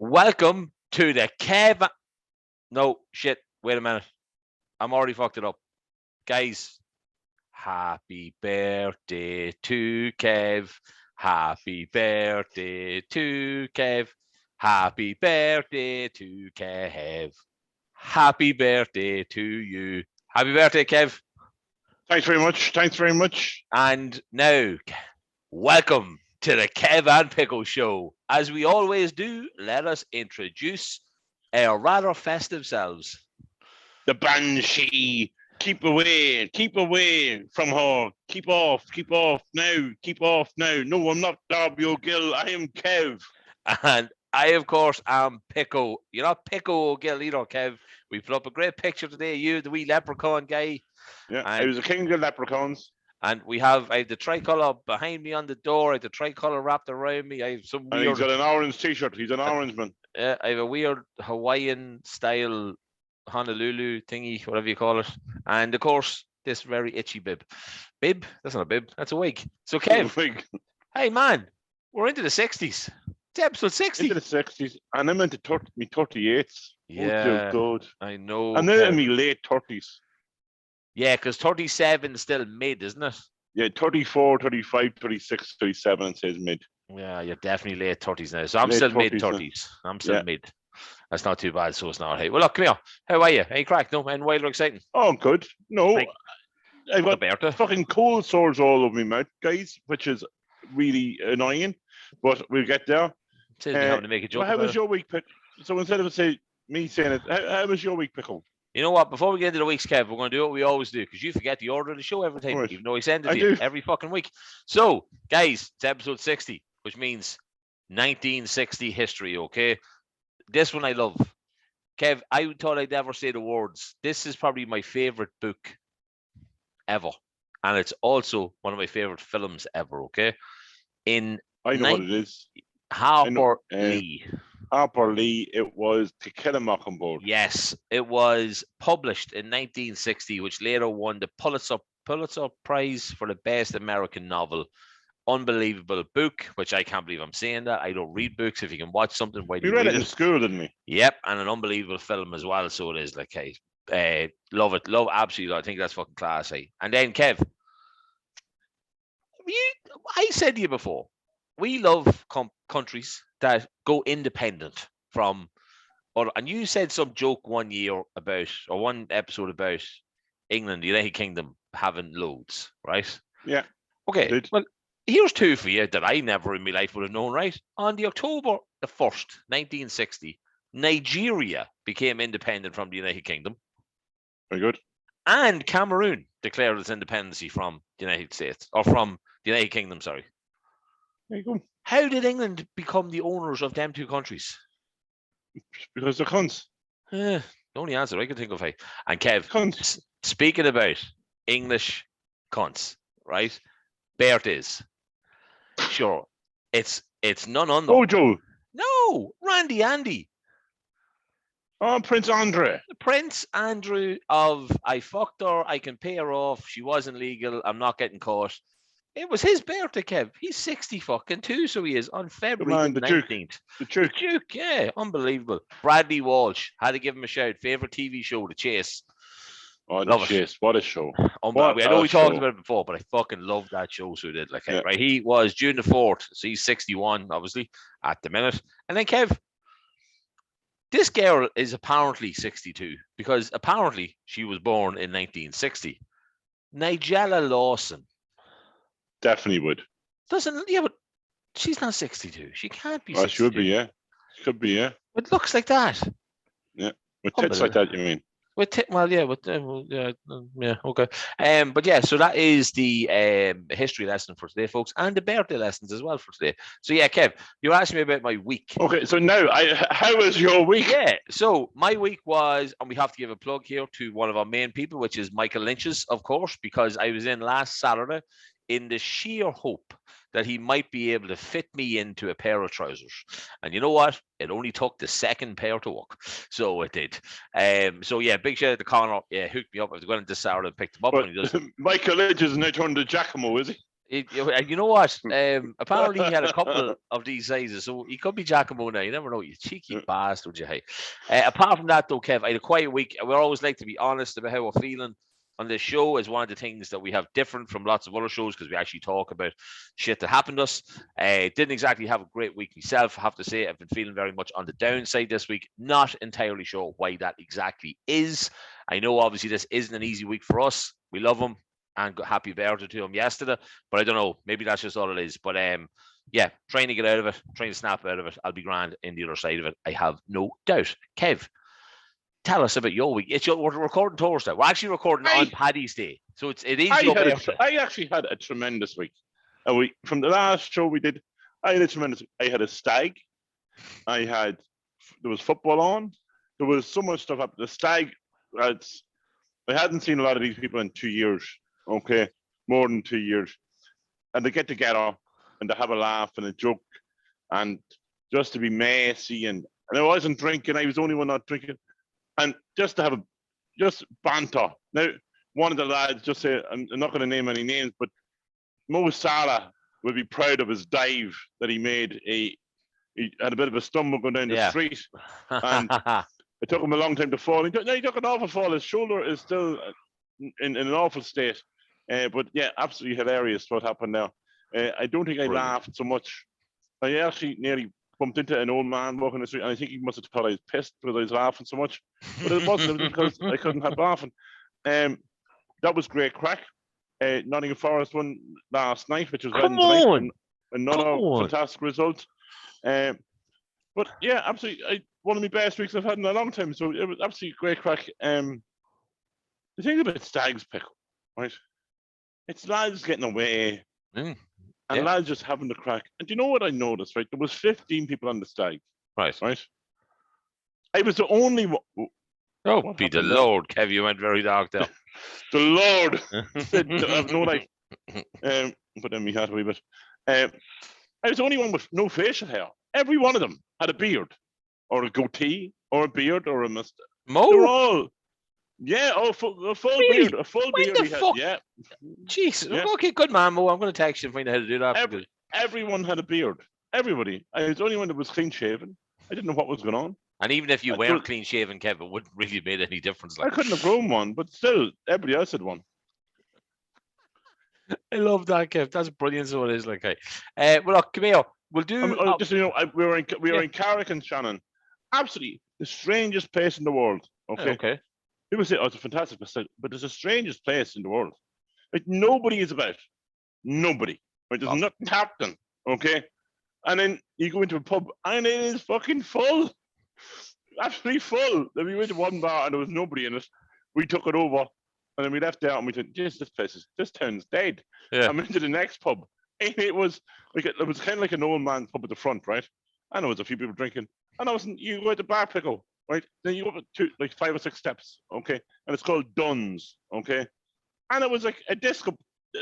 Welcome to the Kev. No, shit. Wait a minute. I'm already fucked it up. Guys, happy birthday to Kev. Happy birthday to Kev. Happy birthday to Kev. Happy birthday to you. Happy birthday, Kev. Thanks very much. Thanks very much. And now, welcome to the Kev and Pickle Show. As we always do, let us introduce our rather festive selves. The Banshee. Keep away from her. Keep off now. No, I'm not Darby O'Gill. I am Kev. And I, of course, am Pico. You're not Pico O'Gill either, Kev. We put up a great picture today of you, the wee leprechaun guy. Yeah, I was a king of the leprechauns. And I have the tricolour behind me on the door. I have the tricolour wrapped around me. I have some weird... And he's got an orange t-shirt. He's an orange man. I have a weird Hawaiian style Honolulu thingy, whatever you call it. And, of course, this very itchy bib. Bib? That's not a bib. That's a wig. So, Kev, hey, man, we're into the 60s. It's episode 60. Into the 60s. And I'm into me 38s. Yeah, oh, good. I know. And then in me late 30s. Yeah, because 37 is still mid, isn't it? Yeah, 34, 35, 36, 37, it says mid. Yeah, you're definitely late 30s now. So I'm still mid-30s. I'm still mid. That's not too bad, so it's not. Hey, well, look, come here. How are you? Any crack? No, and wild or exciting? Oh, good. No, Like, I've got fucking cold sores all over my mouth, guys, which is really annoying, but we'll get there. Says me having to make a joke. Well, how was your week, Pickle? So instead of me saying it, how was your week, Pickle? You know what? Before we get into the week's, Kev, we're going to do what we always do, because you forget the order of the show every time, even though I send it to you every fucking week. So, guys, it's episode 60, which means 1960 history, okay? This one I love. Kev, I thought I'd never say the words. This is probably my favorite book ever. And it's also one of my favorite films ever, okay? I know what it is. Harper Lee. Harper Lee, it was To Kill a Mockingbird. Yes, it was published in 1960, which later won the Pulitzer Prize for the best American novel. Unbelievable book, which I can't believe I'm saying that. I don't read books. If you can watch something, why do you read it? We read it in school, didn't we? Yep, and an unbelievable film as well. So it is. Like, hey, love it, absolutely. I think that's fucking class. Hey. And then Kev, I said to you before, we love countries that go independent from, and you said some joke one year about, or one episode about England, the United Kingdom having loads, right? Yeah. Okay. Well, here's two for you that I never in my life would have known, right? On the October the 1st, 1960, Nigeria became independent from the United Kingdom. Very good. And Cameroon declared its independence from the United States, or from the United Kingdom, sorry. There you go. How did England become the owners of them two countries? Because they're cunts. The only answer I can think of. Hey. And Kev, cunts. Speaking about English cunts, right? Birthdays. Sure. It's none under. Ojo. No, Randy Andy. Oh, Prince Andrew. Prince Andrew of I fucked her, I can pay her off, she wasn't legal, I'm not getting caught. It was his birthday, Kev. He's 60 fucking 2, so he is, on February the 19th. The Duke. The Duke, yeah, unbelievable. Bradley Walsh, had to give him a shout. Favorite TV show, The Chase. Oh, The Chase, what a show. I know we talked about it before, but I fucking love that show, so did. Like, yeah. Right, he was June the 4th, so he's 61, obviously, at the minute. And then, Kev, this girl is apparently 62, because apparently she was born in 1960. Nigella Lawson. Definitely would. But she's not 62. She can't be 62. She would be, yeah. She could be, yeah. It looks like that. Yeah. With tits like that, you mean? Okay. But yeah, so that is the history lesson for today, folks, and the birthday lessons as well for today. So yeah, Kev, you were asking me about my week. Okay, so now, how was your week? Yeah, so my week was, and we have to give a plug here to one of our main people, which is Michael Lynch's, of course, because I was in last Saturday in the sheer hope that he might be able to fit me into a pair of trousers. And you know what? It only took the second pair to work. So it did. So yeah, big shout out to Connor. Yeah, hooked me up. I was going to Saturday and picked him up. But and he does. Michael Lynch is now turned to Giacomo, is he? You know what? Apparently he had a couple of these sizes, so he could be Giacomo now. You never know. You cheeky bastard, you hey. Apart from that, though, Kev, I had a quiet week. We always like to be honest about how we're feeling on this show. Is one of the things that we have different from lots of other shows because we actually talk about shit that happened to us. Didn't exactly have a great week myself. I have to say, I've been feeling very much on the downside this week. Not entirely sure why that exactly is. I know obviously this isn't an easy week for us. We love him and got happy birthday to him yesterday, but I don't know. Maybe that's just all it is. But yeah, trying to get out of it, trying to snap out of it. I'll be grand in the other side of it. I have no doubt. Kev, tell us about your week. We're recording Thursday. We're actually recording on Paddy's Day, so it is your birthday. I actually had a tremendous week. From the last show we did, I had a tremendous. I had a stag. There was football on. There was so much stuff up. The stag. I hadn't seen a lot of these people in 2 years. Okay, more than 2 years, and they get together and they have a laugh and a joke, and just to be messy and I wasn't drinking. I was the only one not drinking. And just to have just banter. Now, one of the lads just said, I'm not going to name any names, but Mo Salah will be proud of his dive that he made. He had a bit of a stumble going down the street, and it took him a long time to fall. He took an awful fall. His shoulder is still in an awful state. But yeah, absolutely hilarious what happened now. I don't think I laughed so much. I actually nearly bumped into an old man walking the street, and I think he must have thought I was pissed because I was laughing so much. But it wasn't. It was because I couldn't help laughing. That was great crack. Nottingham Forest won last night, which was another fantastic result. But yeah, absolutely, one of my best weeks I've had in a long time. So it was absolutely great crack. The thing about Stag's Pickle, right? It's lads getting away. And lads just having the crack. And do you know what I noticed, right? There was 15 people on the stag. Right. I was the only one. Oh, be the Lord, Kev, you went very dark there. The Lord said, I have no life. But then we had a wee bit. I was the only one with no facial hair. Every one of them had a beard, or a goatee, or a beard, or a mustache. Mo? They were all... Yeah, a full really? Beard. A full when beard he had. Yeah. Jeez. Yeah. Okay, good man, Mo. I'm going to text you and find out how to do that. Everyone had a beard. Everybody. I was the only one that was clean shaven. I didn't know what was going on. And even if you weren't clean shaven, Kev, it wouldn't really made any difference. I couldn't have grown one, but still, everybody else had one. I love that, Kev. That's brilliant. So it is like, well, look, come here. We'll do. Just so you know, we were in Carrick and Shannon. Absolutely the strangest place in the world. Okay. People say, it's a fantastic place, but it's the strangest place in the world. Like, nobody is about. Nobody. Right? There's nothing happening. Okay? And then you go into a pub, and it is fucking full. Absolutely full. Then we went to one bar, and there was nobody in it. We took it over, and then we left there, and we said, this town's dead. Yeah. And we went to the next pub. And it was kind of like an old man's pub at the front, right? And there was a few people drinking. And you go at the bar pickle. Right, then you go up to like 5 or 6 steps, okay, and it's called Dunn's, okay, and it was like a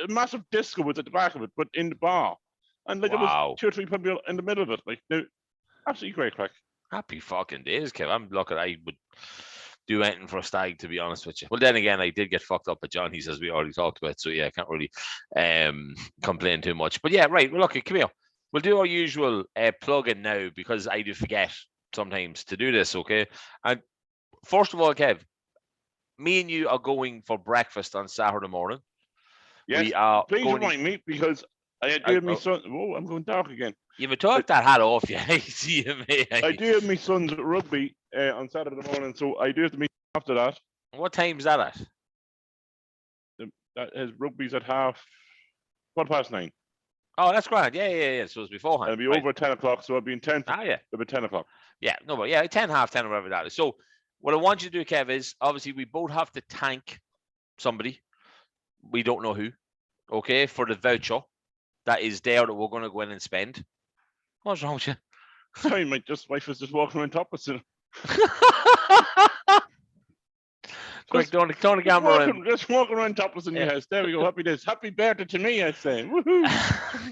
massive disco was at the back of it, but in the bar, and like there was 2 or 3 people in the middle of it, like, no, absolutely great crack. Happy fucking days, Kev. I'm lucky. I would do anything for a stag, to be honest with you. Well, then again, I did get fucked up at Johnny's, as we already talked about, so yeah, I can't really complain too much. But yeah, right. Well, look, come here. We'll do our usual plug-in now because I do forget sometimes to do this, okay? And first of all, Kev, me and you are going for breakfast on Saturday morning. Yes, please remind me because I do have my son. Oh, I'm going dark again. You would talk that hat off, yeah. I see you, mate. I do have my son's rugby on Saturday morning, so I do have to meet after that. What time is that at? His rugby's at 9:15. Oh, that's grand. Yeah. So it's beforehand. It'll be over at 10 o'clock, so I'll be in 10. It'll be 10 o'clock. Yeah, no, but 10, half 10, or whatever that is. So what I want you to do, Kev, is obviously we both have to thank somebody. We don't know who, okay, for the voucher that is there that we're going to go in and spend. What's wrong with you? Sorry, my wife was just walking around top of it. Quick, don't the camera around. Just walking around topless in your house. There we go. Happy days. Happy birthday to me, I say. Woohoo.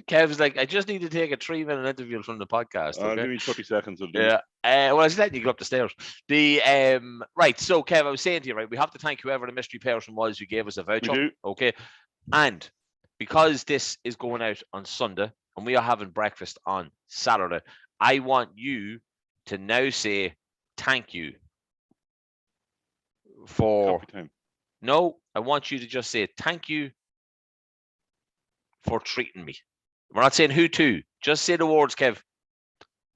Kev's like, I just need to take a 3-minute interview from the podcast. Okay? Give me 30 seconds. Yeah. Well, I was letting you go up the stairs. Right. So, Kev, I was saying to you, right, we have to thank whoever the mystery person was who gave us a voucher. We do. Okay. And because this is going out on Sunday and we are having breakfast on Saturday, I want you to now say thank you for. Coffee time. No, I want you to just say thank you for treating me. We're not saying who to. Just say the words, Kev.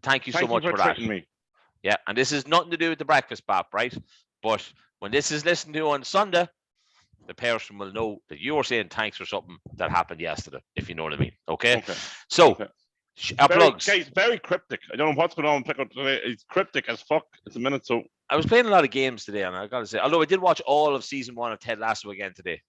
Thank you so much for that. Me. Yeah, and this is nothing to do with the breakfast bap, right? But when this is listened to on Sunday, the person will know that you were saying thanks for something that happened yesterday, if you know what I mean. Okay? So, our plugs. Guys, very cryptic. I don't know what's going on. It's cryptic as fuck. It's a minute, so. I was playing a lot of games today, and I got to say, although I did watch all of season 1 of Ted Lasso again today,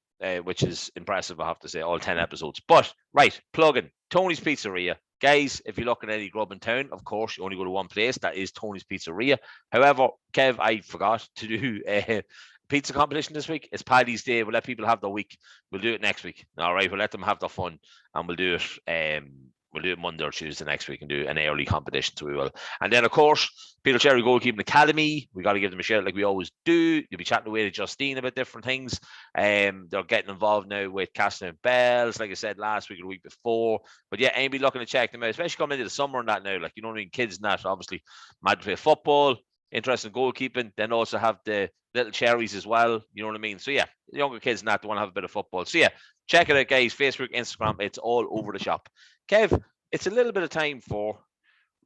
which is impressive, I have to say, all 10 episodes. But, right, plugging Tony's Pizzeria. Guys, if you're looking at any grub in town, of course, you only go to one place. That is Tony's Pizzeria. However, Kev, I forgot to do a pizza competition this week. It's Paddy's Day. We'll let people have their week. We'll do it next week. All right, we'll let them have their fun, and we'll do it. We'll do it Monday or Tuesday next week and do an early competition, so we will. And then, of course, Peter Cherry Goalkeeping Academy. We got to give them a shout like we always do. You'll be chatting away to Justine about different things. They're getting involved now with casting out bells, like I said last week or the week before. But yeah, Amy looking to check them out, especially coming into the summer and that now. Like, you know what I mean? Kids and that, obviously, mad to play football, interested in goalkeeping. Then also have the little cherries as well. You know what I mean? So yeah, younger kids and that want to have a bit of football. So yeah, check it out, guys. Facebook, Instagram, it's all over the shop. Kev, it's a little bit of time for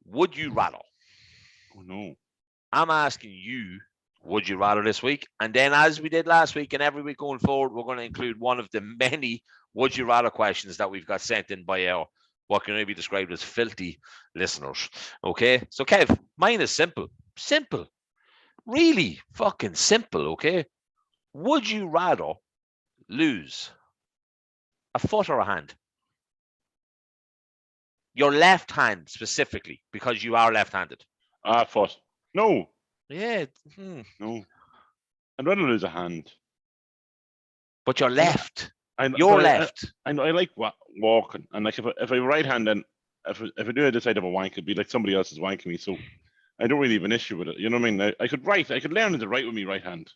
Would You Rather? Oh, no. I'm asking you, would you rather this week? And then, as we did last week and every week going forward, we're going to include one of the many would you rather questions that we've got sent in by our, what can only be described as filthy listeners. Okay? So, Kev, mine is simple. Simple. Really fucking simple, okay? Would you rather lose a foot or a hand? Your left hand specifically, because you are left-handed. Foot. No. Yeah. No. I'd rather lose a hand. But you're left. You're left. I like walking, and like if I right hand, then if I do decide to have a wank, it'd be like somebody else is wanking me. So I don't really have an issue with it. You know what I mean? I could learn how to write with my right hand.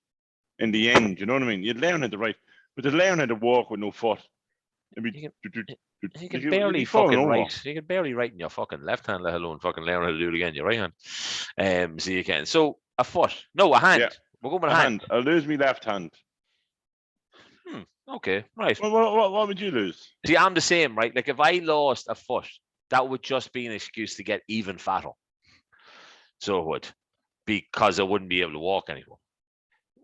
In the end, you know what I mean? You'd learn how to write, but to learn how to walk with no foot. You can barely fucking write. You can barely write in your fucking left hand, let alone fucking learn how to do it again in your right hand. So you can. So a foot. No, a hand. Yeah. We're going with a hand. I'll lose my left hand. Okay, right. What would you lose? See, I'm the same, right? Like if I lost a foot, that would just be an excuse to get even fatter. So it would, because I wouldn't be able to walk anymore.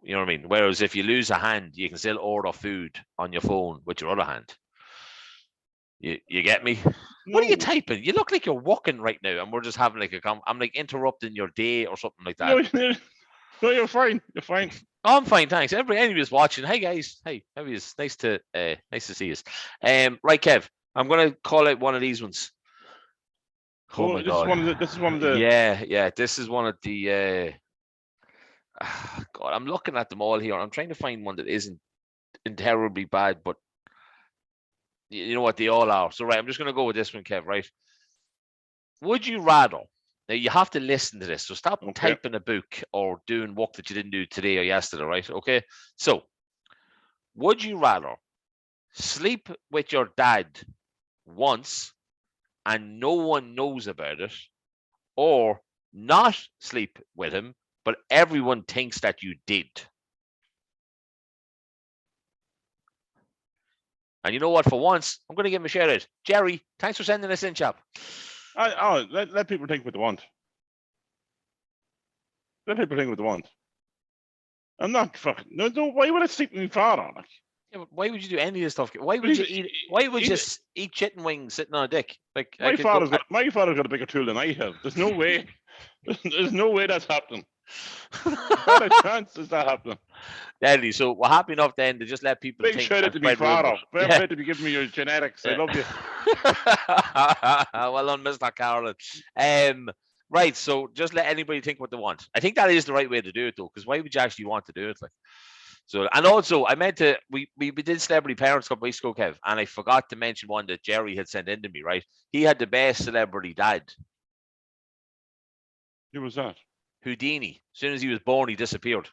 You know what I mean? Whereas if you lose a hand, you can still order food on your phone with your other hand. You get me? No. What are you typing? You look like you're walking right now, and we're just having like I'm like interrupting your day or something like that. No, you're fine. You're fine. Oh, I'm fine, thanks. Anybody's watching. Hey guys. Hey, it's nice to see us. Right, Kev. I'm gonna call out one of these ones. Oh my god. This is one of the. Yeah. This is one of the. God, I'm looking at them all here. I'm trying to find one that isn't terribly bad, but you know what, they all are. So right, I'm just gonna go with this one, Kev. Right? Would you rather? Now you have to listen to this, so stop typing a book or doing work that you didn't do today or yesterday, right? Okay. So, would you rather sleep with your dad once and no one knows about it, or not sleep with him but everyone thinks that you did? And you know what? For once, I'm going to give him a shout out. Jerry, thanks for sending us in, chap. Let people think what they want. Let people think what they want. I'm not fucking. No. Why would I sleep with my father? Like? Yeah, but why would you do any of this stuff? Why would you eat? Why would you eat chicken wings sitting on a dick? Like my father's got a bigger tool than I have. There's no way. There's no way that's happening. What a chance is that happening? Deadly. So we're happy enough then to just let people think. Big shout out to me father. Very happy to be giving me your genetics. I love you. Well done, Mr. Carolyn. Right. So just let anybody think what they want. I think that is the right way to do it, though, because why would you actually want to do it? Like, so, and also I meant to. We did Celebrity Parents a couple weeks ago, Kev, and I forgot to mention one that Jerry had sent in to me. Right. He had the best celebrity dad. Who was that? Houdini. As soon as he was born, he disappeared.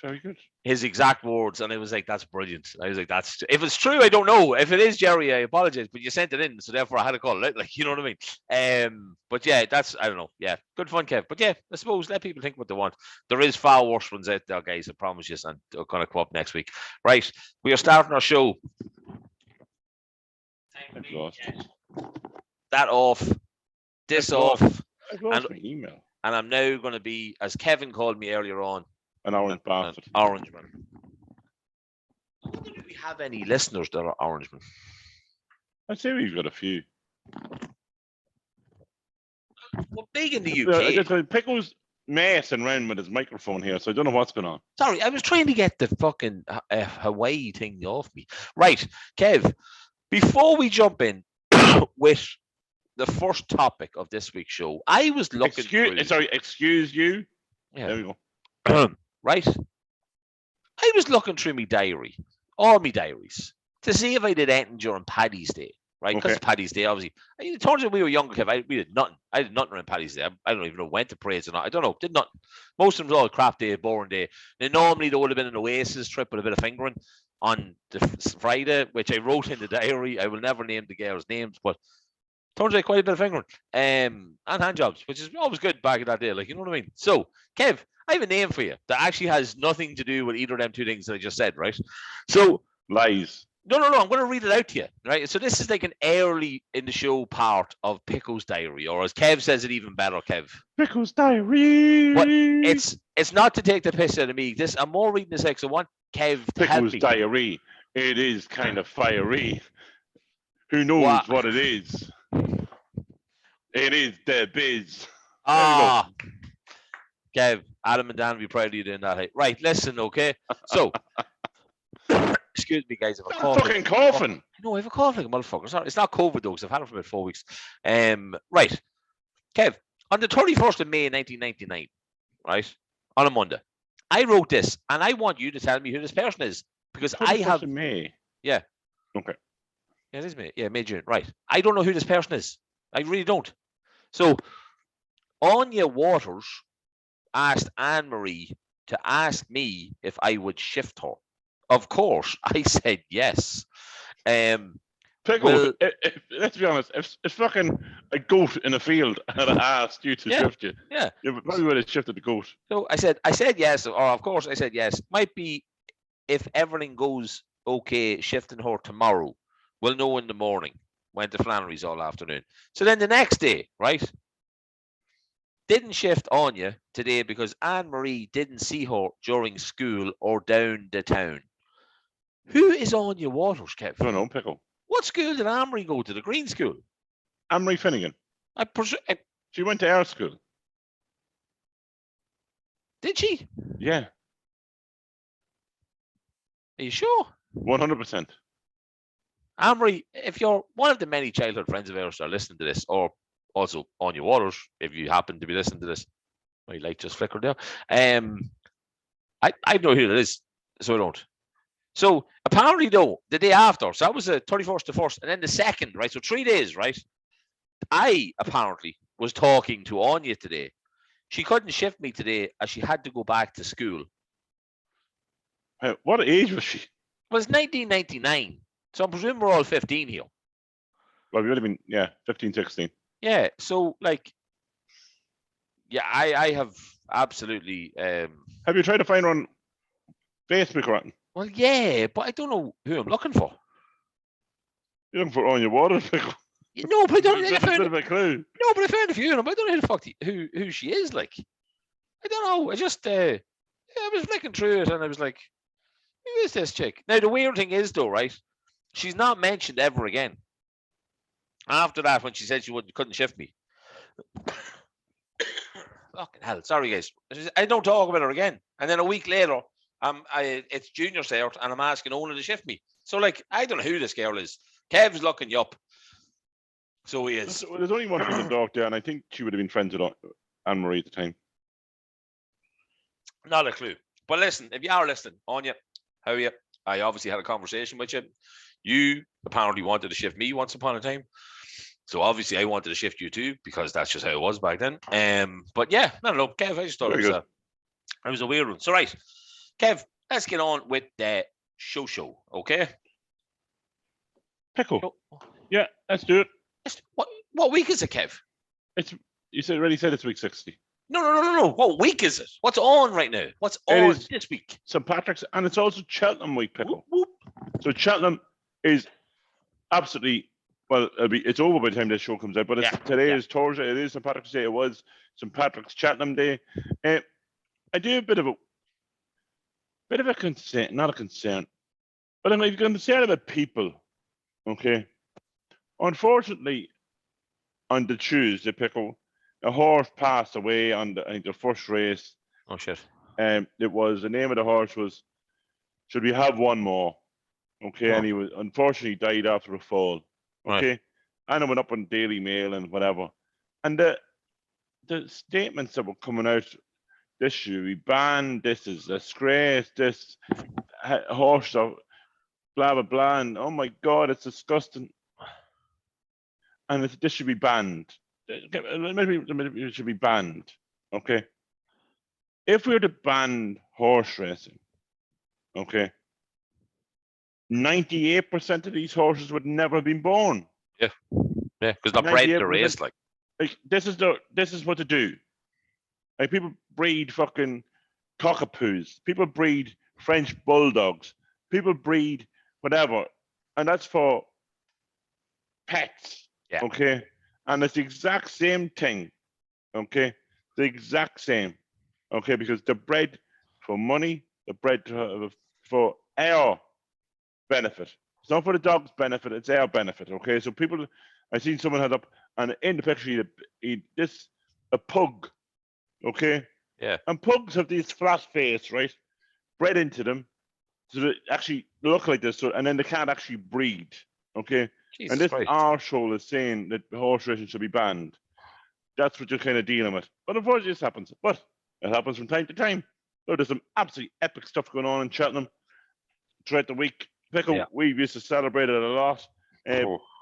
Very good. his exact words, and I was like, "That's brilliant." I was like, "That's if it's true, I don't know. If it is, Jerry, I apologize, but you sent it in, so therefore I had to call it out. Like, you know what I mean? But yeah, that's I don't know. Yeah, good fun, Kev. But yeah, I suppose let people think what they want. There is far worse ones out there, guys. I promise you, and they're gonna come up next week. Right, we are starting our show. That off, this off. I've lost my email. And I'm now going to be, as Kevin called me earlier on, an orange bastard. An orange man. I wonder if we have any listeners that are orange men. I'd say we've got a few. We're big in the UK. Pickles messing around with his microphone here, so I don't know what's going on. Sorry, I was trying to get the fucking Hawaii thing off me. Right, Kev, before we jump in with the first topic of this week's show, I was looking excuse you. Yeah. There we go. Right. I was looking through my diary, all my diaries, to see if I did anything during Paddy's Day, right? Because Paddy's Day, obviously. It turns out we were younger, Kev. We did nothing. I did nothing around Paddy's Day. I don't even know when to praise or not. I don't know. Did nothing. Most of them was all crap day, boring day. Now, normally there would have been an Oasis trip with a bit of fingering on the Friday, which I wrote in the diary. I will never name the girls' names, but turns out quite a bit of fingering and hand jobs, which is always good back in that day. Like, you know what I mean? So, Kev, I have a name for you that actually has nothing to do with either of them two things that I just said, right? So, lies. No. I'm going to read it out to you, right? So this is like an early in the show part of Pickle's diary, or as Kev says it even better, Kev. Pickle's diary. But it's not to take the piss out of me. I'm more reading this because I want Kev to help me. Pickle's diary. It is kind of fiery. Who knows what it is? It is the biz. Kev, Adam and Dan will be proud of you doing that. Right, listen, okay? So, excuse me, guys. I'm fucking coughing. No, I have a cough like a motherfucker. Sorry, it's not COVID, though, because I've had it for about 4 weeks. Right. Kev, on the 31st of May, 1999, right, on a Monday, I wrote this, and I want you to tell me who this person is, because I have... May? Yeah. Okay. Yeah, it is May. Yeah, May, June. Right. I don't know who this person is. I really don't. So, Anya Waters asked Anne-Marie to ask me if I would shift her. Of course, I said yes. Pickle, let's be honest, if fucking a goat in a field had asked you to shift you, you probably would have shifted the goat. So I said yes, or of course I said yes. Might be if everything goes okay, shifting her tomorrow. We'll know in the morning. Went to Flannery's all afternoon. So then the next day, right? Didn't shift Anya today because Anne-Marie didn't see her during school or down the town. Who is Anya Waters, Kev? I don't know, Pickle. What school did Anne-Marie go to? The Green School? Anne-Marie Finnegan. She went to our school. Did she? Yeah. Are you sure? 100%. Anne-Marie, if you're one of the many childhood friends of ours that are listening to this, or also Anya Waters, if you happen to be listening to this, my light just flickered there. I know who it is, so I don't. So apparently, though, the day after, so that was the 31st to 1st, and then the 2nd, right? So 3 days, right? I apparently was talking to Anya today. She couldn't shift me today as she had to go back to school. What age was she? Well, it's 1999. So I presume we're all 15 here. Well, we would have been, 15, 16. Yeah, so, like, I have absolutely... Have you tried to find her on Facebook or anything? Well, yeah, but I don't know who I'm looking for. You're looking for Anya Waters? No, but I don't know. That's a bit of a clue. No, but I found a few of them. I don't know who the fuck who she is, like. I don't know. I just... I was flicking through it, and I was like, who is this chick? Now, the weird thing is, though, right? She's not mentioned ever again. After that, when she said she couldn't shift me. Fucking hell. Sorry, guys. I don't talk about her again. And then a week later, it's junior cert, and I'm asking Ona to shift me. So, like, I don't know who this girl is. Kev's looking you up. So he is. There's only one from the dog there, and I think she would have been friends with Anne-Marie at the time. Not a clue. But listen, if you are listening, Anya, how are you? I obviously had a conversation with you. You apparently wanted to shift me once upon a time. So obviously I wanted to shift you too, because that's just how it was back then. But yeah, I don't know. Kev, I just thought it was a weird one. So right, Kev, let's get on with the show, okay? Pickle. Yeah, let's do it. What week is it, Kev? You already said it's week 60. No. What week is it? What's on right now? What's on this week? St. Patrick's, and it's also Cheltenham week, Pickle. Whoop, whoop. So Cheltenham is absolutely, well, it's over by the time this show comes out, but today is Thursday. It is St. Patrick's Day. It was St. Patrick's Cheltenham Day. I do a bit of a concern, not a concern, but I'm concerned about people, okay? Unfortunately, on the Tuesday, Pickle, a horse passed away on the first race. Oh, shit. It was, the name of the horse was, Should We Have One More? Okay, and he was, unfortunately, died after a fall. Okay, right. And it went up on Daily Mail and whatever. And the statements that were coming out, this should be banned, this is a disgrace, this horse, blah, blah, blah, and oh my God, it's disgusting. And this should be banned. Maybe it should be banned, okay? If we were to ban horse racing, okay, 98% of these horses would never have been born. Yeah, because they're bred to race, like this is what to do. Like, people breed fucking cockapoos, people breed French bulldogs, people breed whatever, and that's for pets. Yeah. Okay, and it's the exact same thing. Okay, the exact same. Okay, because they're bred for money, they're bred for our benefit. It's not for the dog's benefit, it's our benefit. Okay, so people, I seen someone had up, and in the picture, a pug. Okay, yeah, and pugs have these flat face, right, bred into them, so they actually look like this. So, and then they can't actually breed. Okay. Jesus and this Christ. arsehole is saying that horse racing should be banned. That's what you're kind of dealing with. But unfortunately, this happens. But it happens from time to time. So there's some absolutely epic stuff going on in Cheltenham throughout the week. Pickle, we used to celebrate it a lot.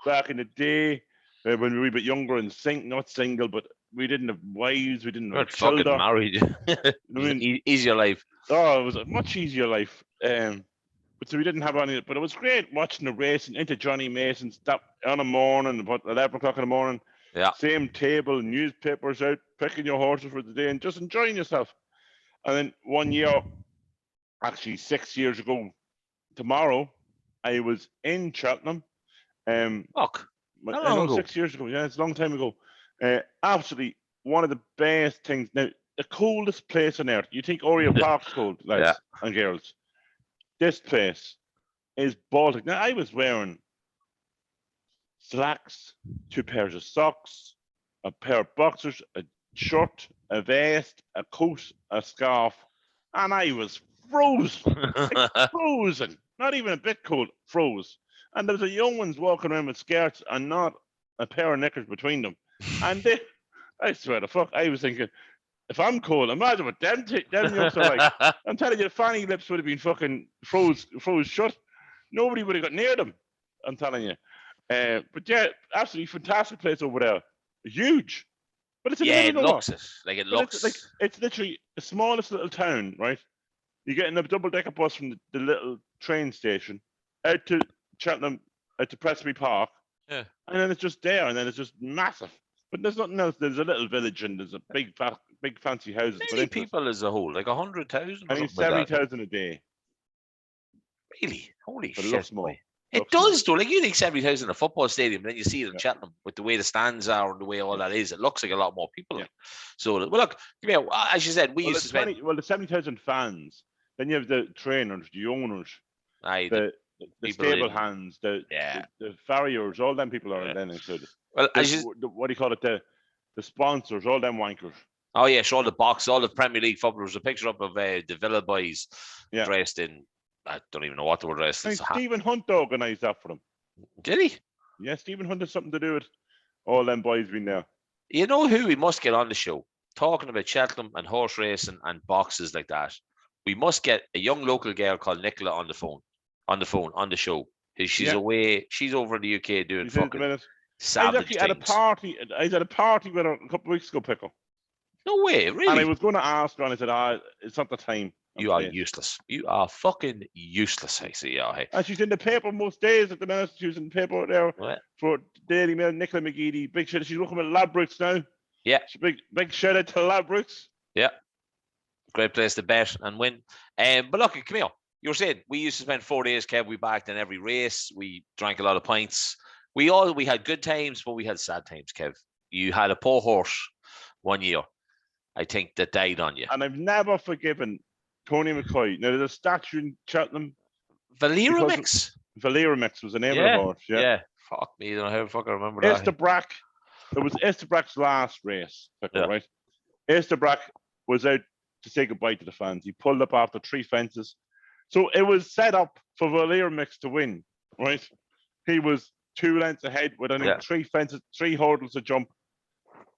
Back in the day, when we were a bit younger and not single, but we didn't have wives, we didn't have children. Fucking married. I mean, easier life. Oh, it was a much easier life. But so we didn't have any, but it was great watching the racing into Johnny Mason's stop on a morning, about 11 o'clock in the morning. Yeah. Same table, newspapers out, picking your horses for the day and just enjoying yourself. And then one year, actually 6 years ago, tomorrow, I was in Cheltenham. Fuck. I know, 6 years ago. Yeah, it's a long time ago. Absolutely one of the best things. Now, the coldest place on earth. You think Oriel Park's cold, lads and girls. This place is Baltic. Now, I was wearing slacks, 2 pairs of socks, a pair of boxers, a shirt, a vest, a coat, a scarf, and I was frozen. Like, frozen. Not even a bit cold, froze. And there was a young ones walking around with skirts and not a pair of knickers between them. And I swear to fuck, I was thinking, if I'm cold, imagine what them youngsters are like. I'm telling you, the fanny lips would have been fucking froze shut. Nobody would have got near them. I'm telling you. But yeah, absolutely fantastic place over there. Huge. But it's in the middle of nowhere. It looks. It's literally the smallest little town, right? You get in a double-decker bus from the little train station out to Cheltenham, out to Presby Park. Yeah. And then it's just there, and then it's just massive. But there's nothing else. There's a little village, and there's a big fancy houses. How many people as a whole? Like 100,000? I think 70,000 a day. Really? Holy but shit! It looks more. It does, though. Like, you think 70,000 in a football stadium, and then you see it in Cheltenham with the way the stands are and the way all that is. It looks like a lot more people. Yeah. So, well, look, as you said, we used to spend. The 70,000 fans. Then you have the trainers, the owners, the stable hands, the farriers. All them people are then included. Well, what do you call it? The sponsors, all them wankers. Oh yeah, sure. All the box, all the Premier League footballers. A picture up of the Villa boys dressed in. I don't even know what they were dressed in. Stephen Hunt organised that for them. Did he? Yeah, Stephen Hunt had something to do with all them boys being there. You know who we must get on the show? Talking about Cheltenham and horse racing and boxes like that. We must get a young local girl called Nicola on the show. She's away. She's over in the UK doing fucking savage things. I was at a party with her a couple of weeks ago, Pickle. No way, really? And I was going to ask her, and I said, it's not the time. You are useless. You are fucking useless, I see. Yeah, hey. And she's in the paper most days at the minute. She was in the paper there for Daily Mail, Nicola McGeady. Big shout out. She's working with Ladbrokes now. Yeah. Big shout out to Ladbrokes. Yeah. Great place to bet and win. But look, come here. You were saying we used to spend 4 days, Kev. We backed in every race. We drank a lot of pints. We had good times, but we had sad times, Kev. You had a poor horse one year, I think, that died on you. And I've never forgiven Tony McCoy. Now, there's a statue in Cheltenham. Valeramix? Valeramix was the name of the horse, Yeah. Fuck me, I don't know how the fuck I remember that. Estebrack. It was Estebrack's last race, right? Estebrack was out to say goodbye to the fans. He pulled up after 3 fences. So it was set up for Valeramix to win, right? He was 2 lengths ahead with, I think, 3 fences, 3 hurdles to jump.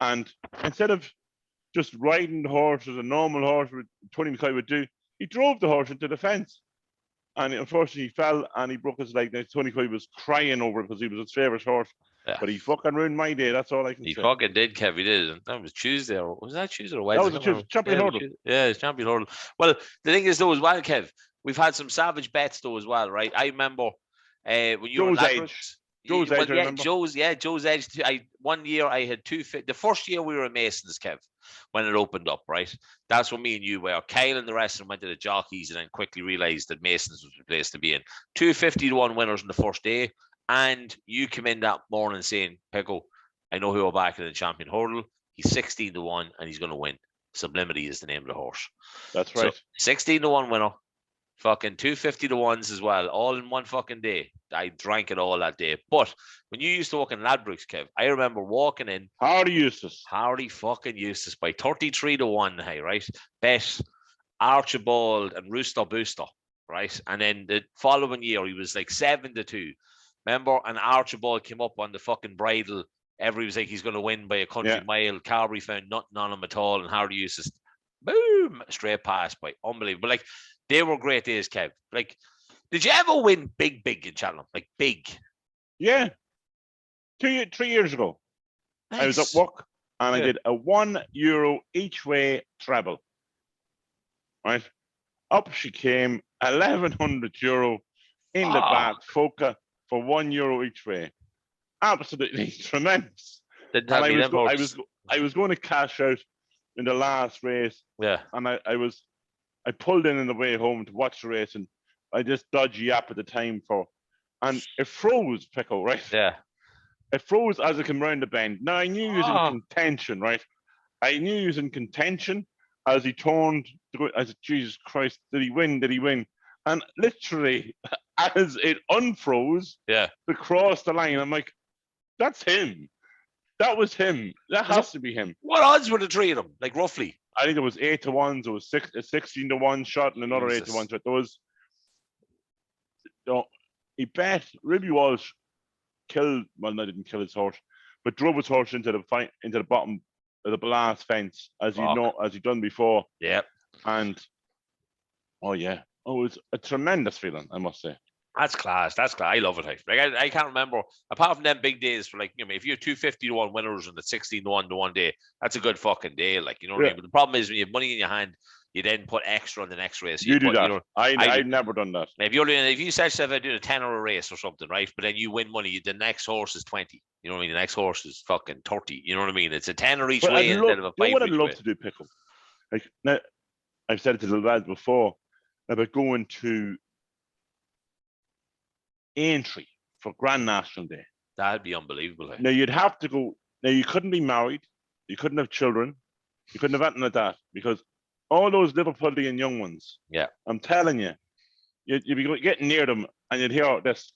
And instead of just riding the horse as a normal horse Tony McCoy would do, he drove the horse into the fence. And unfortunately, he fell and he broke his leg. Now, Tony McCoy was crying over it because he was his favourite horse. Yeah. But he fucking ruined my day. That's all I can say. He fucking did, Kev. He did. That was Tuesday. Or was that Tuesday or Wednesday? That was a Tuesday. Champion hurdle. Yeah, it's champion hurdle. Well, the thing is, though, as well, Kev, we've had some savage bets, though, as well, right? I remember when you were at Joe's Edge. Joe's Edge. One year I had 250. The first year we were at Masons, Kev, when it opened up, right? That's when me and you were. Kyle and the rest of them went to the jockeys and then quickly realised that Masons was the place to be in. 250-1 winners in the first day. And you come in that morning saying, Pickle, I know who will back in the champion hurdle. He's 16-1 and he's going to win. Sublimity is the name of the horse. That's right. So 16-1 winner. Fucking 250-1s as well, all in one fucking day. I drank it all that day. But when you used to walk in Ladbrokes, Kev, I remember walking in. Hardy Eustace by 33-1, hey, right? Bet Archibald and Rooster Booster, right? And then the following year, he was like 7-2. Remember? And Archibald came up on the fucking bridle. Everybody was like, he's going to win by a country mile. Carberry found nothing on him at all. And Hardy Eustace, boom, straight past by. Unbelievable. Like, they were great days, Kev. Like, did you ever win big in Cheltenham? Like, big? Yeah. 3 years ago. Nice. I was at work and I did a €1 each way treble. Right? Up she came, €1,100 in the back, Foca, for €1 each way. Absolutely tremendous. And I was going to cash out in the last race. Yeah. And I pulled in on the way home to watch the race, and I just dodgy app at the time and it froze, Pickle, right? Yeah. It froze as it came round the bend. Now I knew he was in contention, right? I knew he was in contention as he turned to go. I said, Jesus Christ, did he win? Did he win? And literally, as it unfroze, to cross the line, I'm like, that's him. That was him. That has to be him. What odds were the 3 of them? Like, roughly? I think it was 8-1. It was a 16-1 shot and another 8-1 shot. There was, he bet Ruby Walsh didn't kill his horse, but drove his horse into the bottom of the last fence as he'd done before. Yeah. And it was a tremendous feeling, I must say. That's class. I love it. Like I can't remember, apart from them big days for, like, if you're 250-1 winners and the 16-1 to one day, that's a good fucking day. Like, you know what I mean? But the problem is when you have money in your hand, you then put extra on the next race. You do that. I've never done that. If you said yourself, I do a 10 or a race or something, right? But then you win money, the next horse is 20. You know what I mean? The next horse is fucking 30. You know what I mean? It's a 10 or each way instead of a 5. You know what I'd love to do, Pickle? Like, now, I've said it to the lads before about going to Aintree for Grand National Day. That'd be unbelievable. Now you'd have to go. Now you couldn't be married, you couldn't have children, you couldn't have anything like that, because all those Liverpudlian young ones. Yeah, I'm telling you, you'd be getting near them and you'd hear this.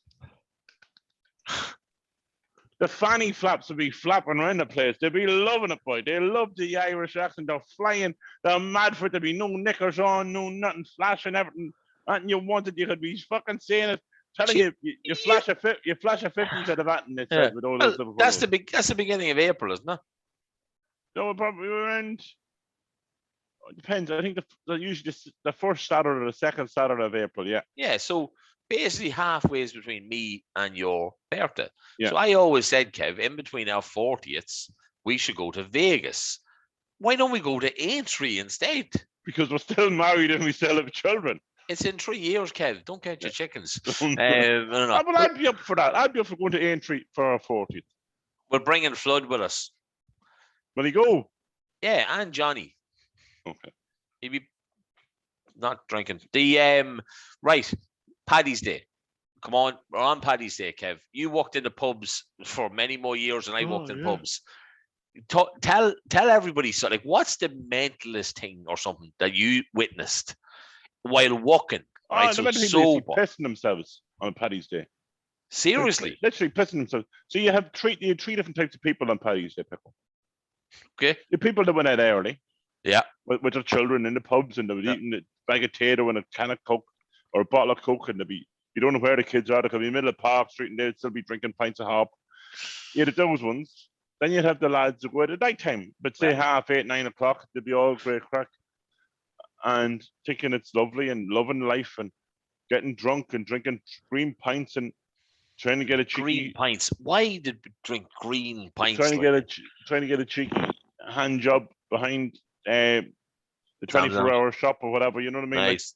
The fanny flaps would be flapping around the place. They'd be loving it, boy. They love the Irish accent. They're flying. They're mad for it. There'd be no knickers on, no nothing, flashing everything. And you wanted, you could be fucking saying it. Telling you flash a 50 instead of that, and it's with all those Liverpool. That's the beginning of April, isn't it? No, probably around. It depends. I think usually the first Saturday or the second Saturday of April. Yeah. Yeah. So basically halfway between me and your birthday. Yeah. So I always said, Kev, in between our 40th, we should go to Vegas. Why don't we go to Aintree instead? because we're still married and we still have children. It's in 3 years, Kev. Don't count your chickens. But I'd be up for that. I'd be up for going to Aintree for our 40th. We're bringing Flood with us. Will he go? Yeah, and Johnny. Okay. He'd be not drinking. Right, Paddy's Day. Come on, we're on Paddy's Day, Kev. You walked into pubs for many more years than I walked in pubs. Tell everybody, so like, what's the mentalist thing or something that you witnessed while walking? Right, so sober, pissing themselves on Paddy's Day. Seriously, literally pissing themselves. So you have three different types of people on Paddy's Day, Pickle. Okay, the people that went out early, yeah, with their children in the pubs, and they were eating a bag of potato and a can of Coke or a bottle of Coke, and you don't know where the kids are. They could be in the middle of Park Street and they'd still be drinking pints of hop. You had those ones. Then you'd have the lads who go out at night time, but say 8:30, 9 o'clock, they'd be all great crack and thinking it's lovely and loving life and getting drunk and drinking green pints and trying to get a cheeky green pints. Why did we drink green pints? Trying to get a cheeky hand job behind the 24-hour shop or whatever. You know what I mean? Nice.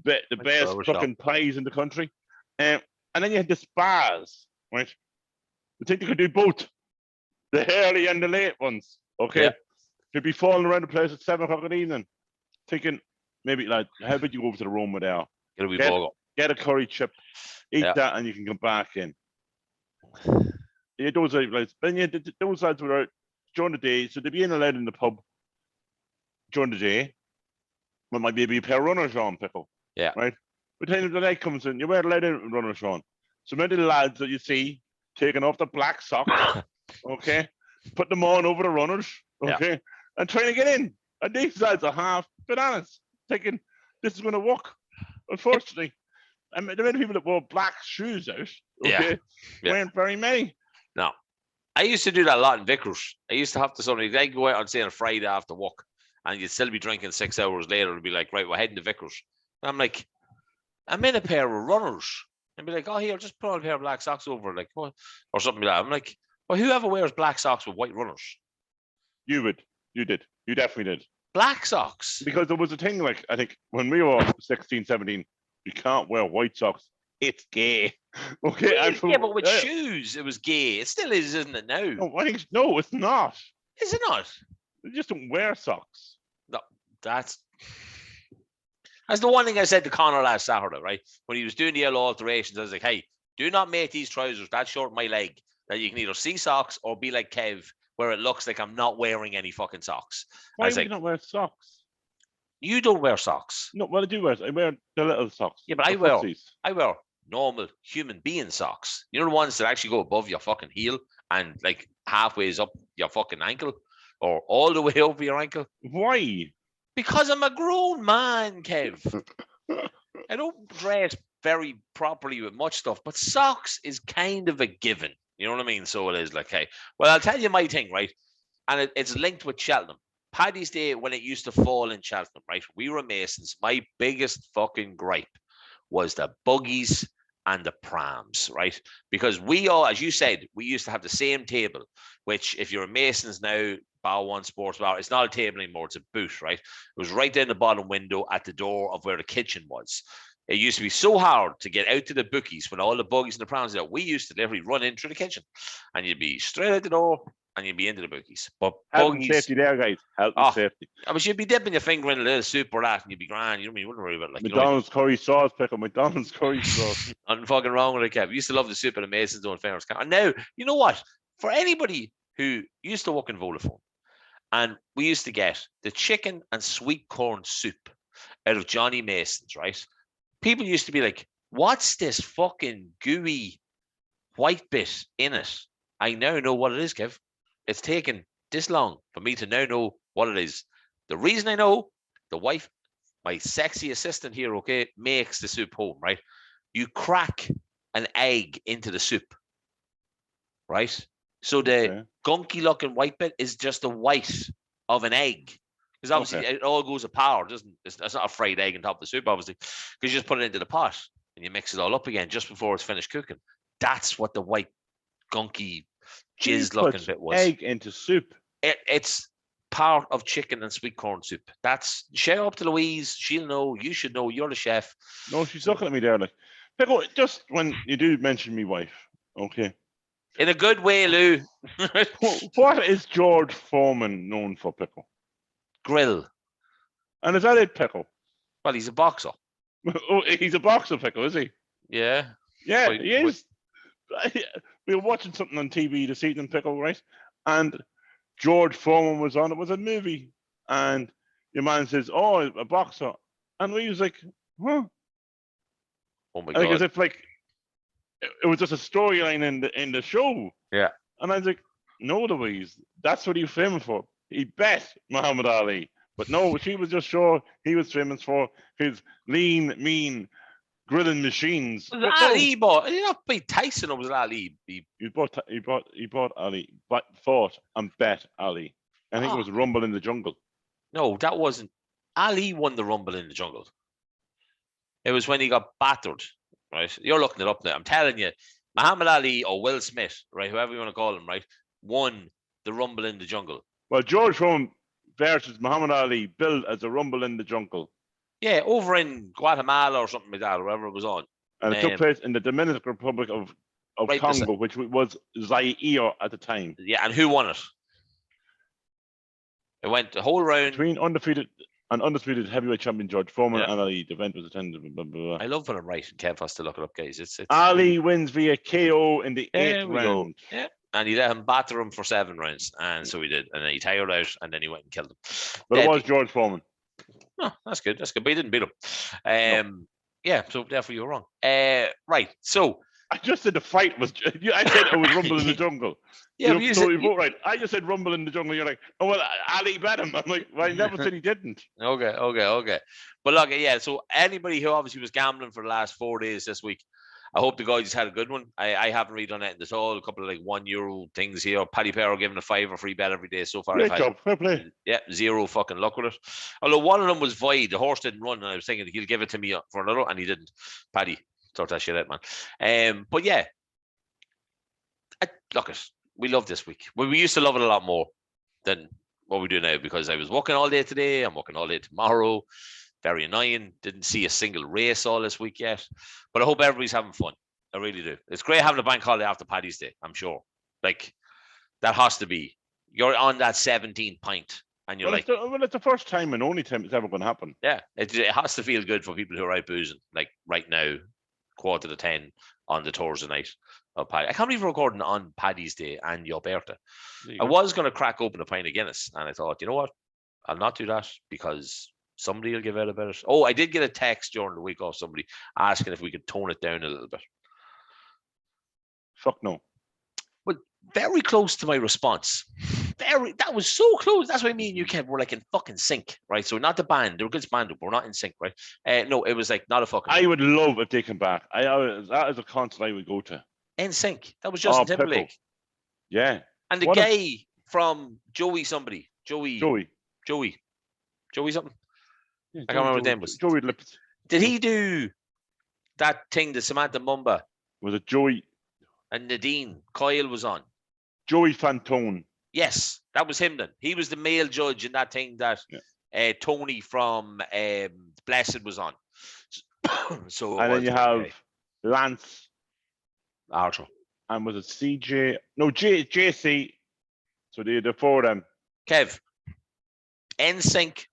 The best fucking pies in the country. And then you had the spas, right? I think they could do both, the early and the late ones. Okay, you'd be falling around the place at 7 o'clock in the evening, thinking maybe like, how about you go over to the room with our get a curry chip, eat that, and you can come back in. Yeah, those lads. Then you had those lads were out during the day, so they'd be in allowed in the pub during the day. There might be a pair of runners on, Pickle. Yeah. Right. But then the night comes in, you weren't allowed in runners on. So many of the lads that you see taking off the black socks, okay, put them on over the runners, okay, and trying to get in. And these lads are half bananas, thinking this is going to work. Unfortunately, I mean, the many people that wore black shoes out, okay, weren't very many. No. I used to do that a lot in Vickers. I used to have to they'd go out on, say, on a Friday after work, and you'd still be drinking 6 hours later. It'd be like, right, we're heading to Vickers. And I'm like, I'm in a pair of runners. And be like, oh, here, just put on a pair of black socks over, like, what? Or something like that. I'm like, well, whoever wears black socks with white runners? You would. You did. You definitely did. Black socks? Because there was a thing, like, I think when we were 16, 17, you can't wear white socks. It's gay. Okay. Yeah, but with shoes, it was gay. It still is, isn't it now? No, it's not. Is it not? They just don't wear socks. No, that's the one thing I said to Connor last Saturday, right? When he was doing the yellow alterations, I was like, hey, do not make these trousers that short in my leg that you can either see socks or be like Kev, where it looks like I'm not wearing any fucking socks. Why do you not wear socks? You don't wear socks. No, well, I do wear. I wear the little socks. Yeah, but I wear normal human being socks. You know, the ones that actually go above your fucking heel and like halfway up your fucking ankle or all the way over your ankle. Why? Because I'm a grown man, Kev. I don't dress very properly with much stuff, but socks is kind of a given. You know what I mean? So it is like, hey, well, I'll tell you my thing, right? And it's linked with Cheltenham. Paddy's Day, when it used to fall in Cheltenham, right? We were Masons. My biggest fucking gripe was the buggies and the prams, right? Because we all, as you said, we used to have the same table, which if you're a Masons now, Bar One Sports Bar, it's not a table anymore, it's a boot, right? It was right down the bottom window at the door of where the kitchen was. It used to be so hard to get out to the bookies when all the buggies and the prams out. We used to literally run in through the kitchen and you'd be straight out the door and you'd be into the bookies. But health and safety there, guys. Health and safety. But you'd be dipping your finger in a little soup or that and you'd be grand. You know what I mean? You wouldn't worry about it. Like, McDonald's curry sauce, Pickle. McDonald's curry sauce. Nothing fucking wrong with it, Kev. We used to love the soup at the Masons doing fairness. And now, you know what? For anybody who used to work in Vodafone, and we used to get the chicken and sweet corn soup out of Johnny Mason's, right? People used to be like, what's this fucking gooey white bit in it? I now know what it is, Kev. It's taken this long for me to now know what it is. The reason I know, the wife, my sexy assistant here, okay, makes the soup home, right? You crack an egg into the soup, right? So the gunky looking white bit is just the white of an egg. Because obviously it all goes apart, doesn't it? It's not a fried egg on top of the soup, obviously. Because you just put it into the pot and you mix it all up again just before it's finished cooking. That's what the white gunky jizz looking bit was. Egg into soup. It's part of chicken and sweet corn soup. That's share up to Louise. She'll know. You should know. You're the chef. No, she's looking at me there like, Pickle, just when you do mention me wife, okay. In a good way, Lou. What is George Foreman known for, Pickle? Grill. And is that it, Pickle? Well, he's a boxer. Oh, he's a boxer, Pickle, is he? Yeah. Yeah, he is. We were watching something on TV this evening, Pickle, right? And George Foreman was on. It was a movie. And your man says, oh, a boxer. And we was like, huh? Oh, my God. As if, like, it was just a storyline in the show. Yeah. And I was like, no, Louise, that's what he was famous for. He bet Muhammad Ali. But no, she was just sure he was famous for his lean, mean grilling machines. Was it Ali bought? Did he not beat Tyson, or was it Ali? He bought Ali, but fought and bet Ali. I think it was Rumble in the Jungle. No, that wasn't. Ali won the Rumble in the Jungle. It was when he got battered, right? You're looking it up now. I'm telling you, Muhammad Ali or Will Smith, right? Whoever you want to call him, right? Won the Rumble in the Jungle. Well, George Foreman versus Muhammad Ali billed as a Rumble in the Jungle. Yeah, over in Guatemala or something like that, or wherever it was on. And it took place in the Dominican Republic of Congo, which was Zaire at the time. Yeah, and who won it? It went the whole round. Between undefeated heavyweight champion George Foreman and Ali. The event was attended. Blah, blah, blah. I love when I'm right, and Kev has to look it up, guys. It's Ali wins via KO in the 8th round. Yeah. And he let him batter him for 7 rounds. And so he did. And then he tired out, and then he went and killed him. But it was George Foreman. Oh, that's good. That's good. But he didn't beat him. No. Yeah, so therefore you were wrong. Right. So I just said the fight was. I said it was Rumble in the Jungle. Yeah, you both right. I just said Rumble in the Jungle. You're like, oh well, Ali bet him. I'm like, well, I never said he didn't. Okay. But look, yeah. So anybody who obviously was gambling for the last 4 days this week, I hope the guys had a good one. I haven't really done anything at all. A couple of like €1 things here. Paddy Power giving a $5 free bet every day so far. Great job. Fair play. Yeah, 0 fucking luck with it. Although one of them was void. The horse didn't run, and I was thinking he'll give it to me for another, and he didn't. Paddy, sort that shit out, man. But yeah, we love this week. Well, we used to love it a lot more than what we do now, because I was working all day today. I'm working all day tomorrow. Very annoying. Didn't see a single race all this week yet. But I hope everybody's having fun. I really do. It's great having a bank holiday after Paddy's Day, I'm sure. Like, that has to be. You're on that 17th pint, and you're it's the first time and only time it's ever going to happen. Yeah, it has to feel good for people who are out boozing, like right now, 9:45 on the Thursday night of Paddy. I can't believe we're recording on Paddy's Day and your birthday. I was going to crack open a pint of Guinness, and I thought, you know what? I'll not do that, because somebody will give out about it. Oh, I did get a text during the week off somebody asking if we could tone it down a little bit. Fuck no. But very close to my response. That was so close. That's why me and you, Kev, were like in fucking sync, right? So not the band. They were good band, but we're not in sync, right? No, it was like not a fucking. I would love if they come back. That is a concert I would go to. In sync. That was Justin Timberlake. Pickle. Yeah. And the guy from Joey somebody. Joey something. Yeah, I can't remember what his name was. Joey Lips. Did he do that thing that Samantha Mumba? Was it Joey? And Nadine Coyle was on. Joey Fantone. Yes, that was him then. He was the male judge in that thing that Tony from Blessed was on. So and then you have Lance Archer. And was it CJ? No, JC. So the four of them. Kev. NSYNC.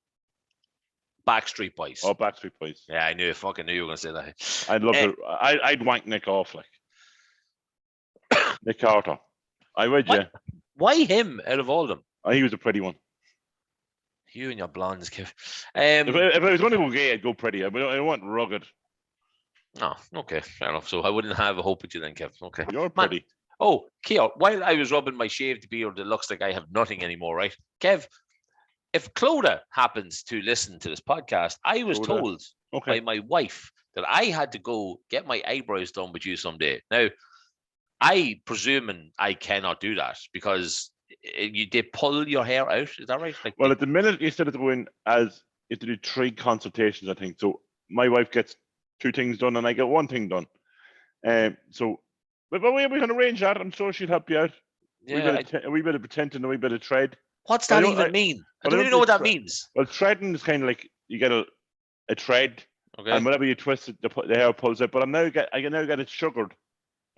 Backstreet Boys. Oh, Backstreet Boys. Yeah, I knew. Fucking knew you were going to say that. I'd love to. I'd wank Nick off, like. Nick Carter. I would, yeah. Why him out of all of them? He was a pretty one. You and your blondes, Kev. If I was going to go gay, I'd go pretty. I want rugged. Oh, okay. Fair enough. So I wouldn't have a hope with you then, Kev. Okay. You're pretty. Oh, Kev, while I was rubbing my shaved beard, it looks like I have nothing anymore, right? Kev, if Clodagh happens to listen to this podcast, I was told by my wife that I had to go get my eyebrows done with you someday. Now, I presuming I cannot do that because they pull your hair out. Is that right? Well, at the minute you started to go in as you have to do 3 consultations, I think. So my wife gets 2 things done and I get 1 thing done. But we can arrange that. I'm sure she'll help you out. Yeah, a wee bit of pretension, a wee bit of tread. What's that even mean? I don't even know what that means. Well, threading is kind of like you get a thread, and whenever you twist it, the hair pulls out. But I can now get it sugared.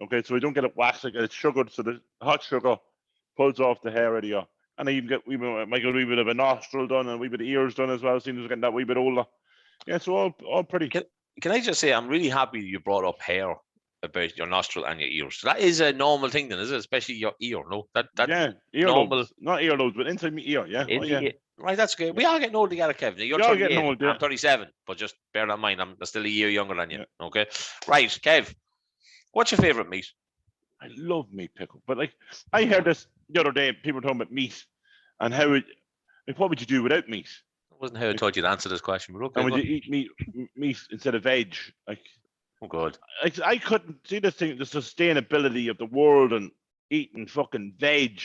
Okay, so we don't get it waxed. I get it sugared, so the hot sugar pulls off the hair out of you. And I even get might get a wee bit of a nostril done and a wee bit of ears done as well. Seems as getting that wee bit older. Yeah, so all pretty. Can I just say I'm really happy you brought up hair about your nostril and your ears. So that is a normal thing then, is it? Especially your ear, no? That's earlobes. Normal. Not earlobes, but inside my ear, yeah. Right, that's good. Yeah. We all getting old together, Kevin. You're 38, old, I'm 37, but just bear that in mind, I'm still a year younger than you. Yeah. Okay? Right, Kev, what's your favourite meat? I love meat pickle, but like I heard this the other day, people talking about meat and how what would you do without meat? That wasn't how I told you to answer this question. But okay, and would you eat meat instead of veg? Like, oh god, I couldn't see this thing, the sustainability of the world and eating fucking veg,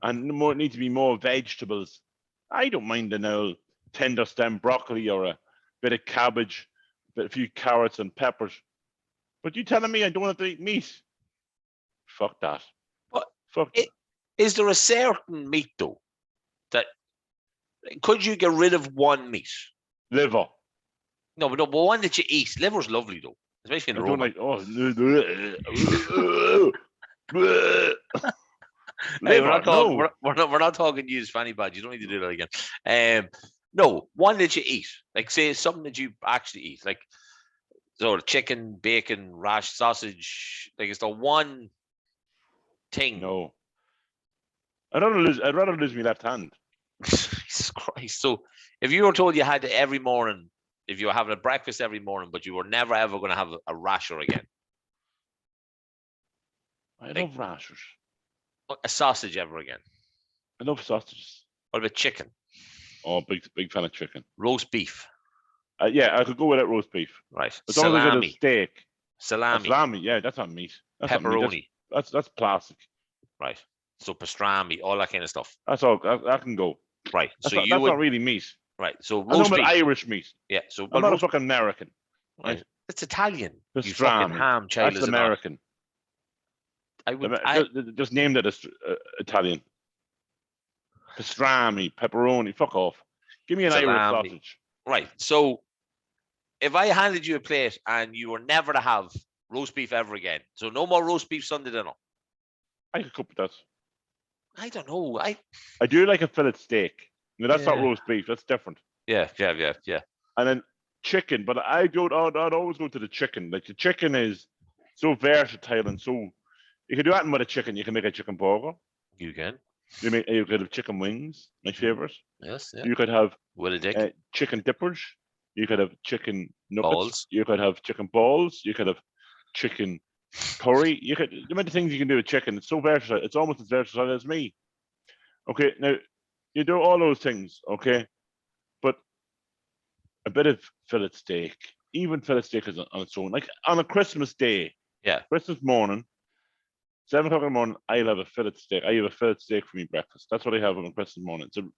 and need to be more vegetables. I don't mind an old tender stem broccoli or a bit of cabbage, a few carrots and peppers. But you telling me I don't have to eat meat? Fuck that. But is there a certain meat though that could you get rid of one meat? Liver. No, but one that you eat. Liver's lovely though, especially in the Roma. Hey, we're not talking use fanny badge. You don't need to do that again. No, one that you eat, like say something that you actually eat, like so chicken, bacon, rash, sausage. Like it's the one thing. No, I'd rather lose my left hand. Jesus Christ! So if you were told you had to every morning, if you were having a breakfast every morning, but you were never ever going to have a rasher again. I love rashers. A sausage ever again. I love sausages. What about chicken? Oh, big fan of chicken. Roast beef. Yeah, I could go without roast beef. Right. As long as I get a steak. Salami. Yeah, that's not meat. That's pepperoni. Not meat. That's plastic. Right. So pastrami, all that kind of stuff. That's all. That can go. Right. That's not really meat. Right. So roast beef. Irish meat. Yeah. So I'm not a fucking American. Right. It's Italian. Pastrami. You fucking ham child. That's American. I just named it as Italian. Pastrami, pepperoni, fuck off. Give me an Irish sausage. Right. So if I handed you a plate and you were never to have roast beef ever again, so no more roast beef Sunday dinner. I could cope with that. I don't know. I do like a fillet steak. No, that's not roast beef. That's different. Yeah. And then chicken, but I'd always go to the chicken. Like the chicken is so versatile and so. You can do anything with a chicken. You can make a chicken burger. You can. You could have chicken wings, my favorite. Yes. Yeah. You could have chicken dippers. You could have chicken nuggets. Balls. You could have chicken balls. You could have chicken curry. The amount of things you can do with chicken. It's so versatile. It's almost as versatile as me. Okay, now you do all those things. Okay, but a bit of fillet steak, even fillet steak is on its own. Like on a Christmas day. Yeah. Christmas morning. 7 o'clock in the morning, I'll have a fillet steak. I have a fillet steak for me breakfast. That's what I have on Christmas morning. It's a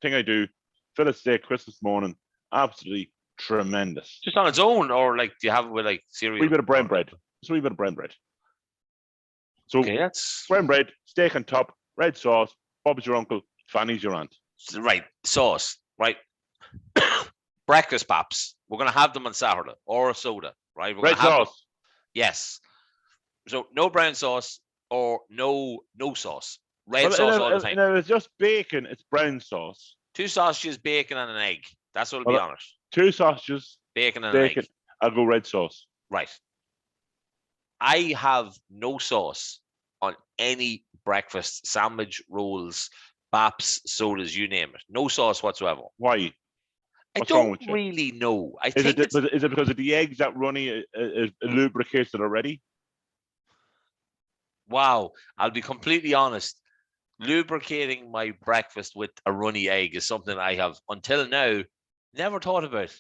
thing I do. Fillet steak, Christmas morning. Absolutely tremendous. Just on its own, or like do you have it with like cereal? A wee bit of brown bread. Just a wee bit of brown bread. So that's brown bread, steak on top, red sauce. Bob's your uncle, Fanny's your aunt. Right, sauce. Right. Breakfast paps. We're gonna have them on Saturday or a soda. Right. Red sauce. Yes. So no brown sauce. Or no sauce. Red sauce all the time. No, it's just bacon. It's brown sauce. 2 sausages, bacon, and an egg. That's what it'll be on it. 2 sausages, bacon, and an egg. I'll go red sauce. Right. I have no sauce on any breakfast, sandwich, rolls, baps, sodas, you name it. No sauce whatsoever. Why? What's wrong with you? Really know. Is it because of the eggs that runny lubricated already? Wow, I'll be completely honest. Lubricating my breakfast with a runny egg is something I have, until now, never thought about.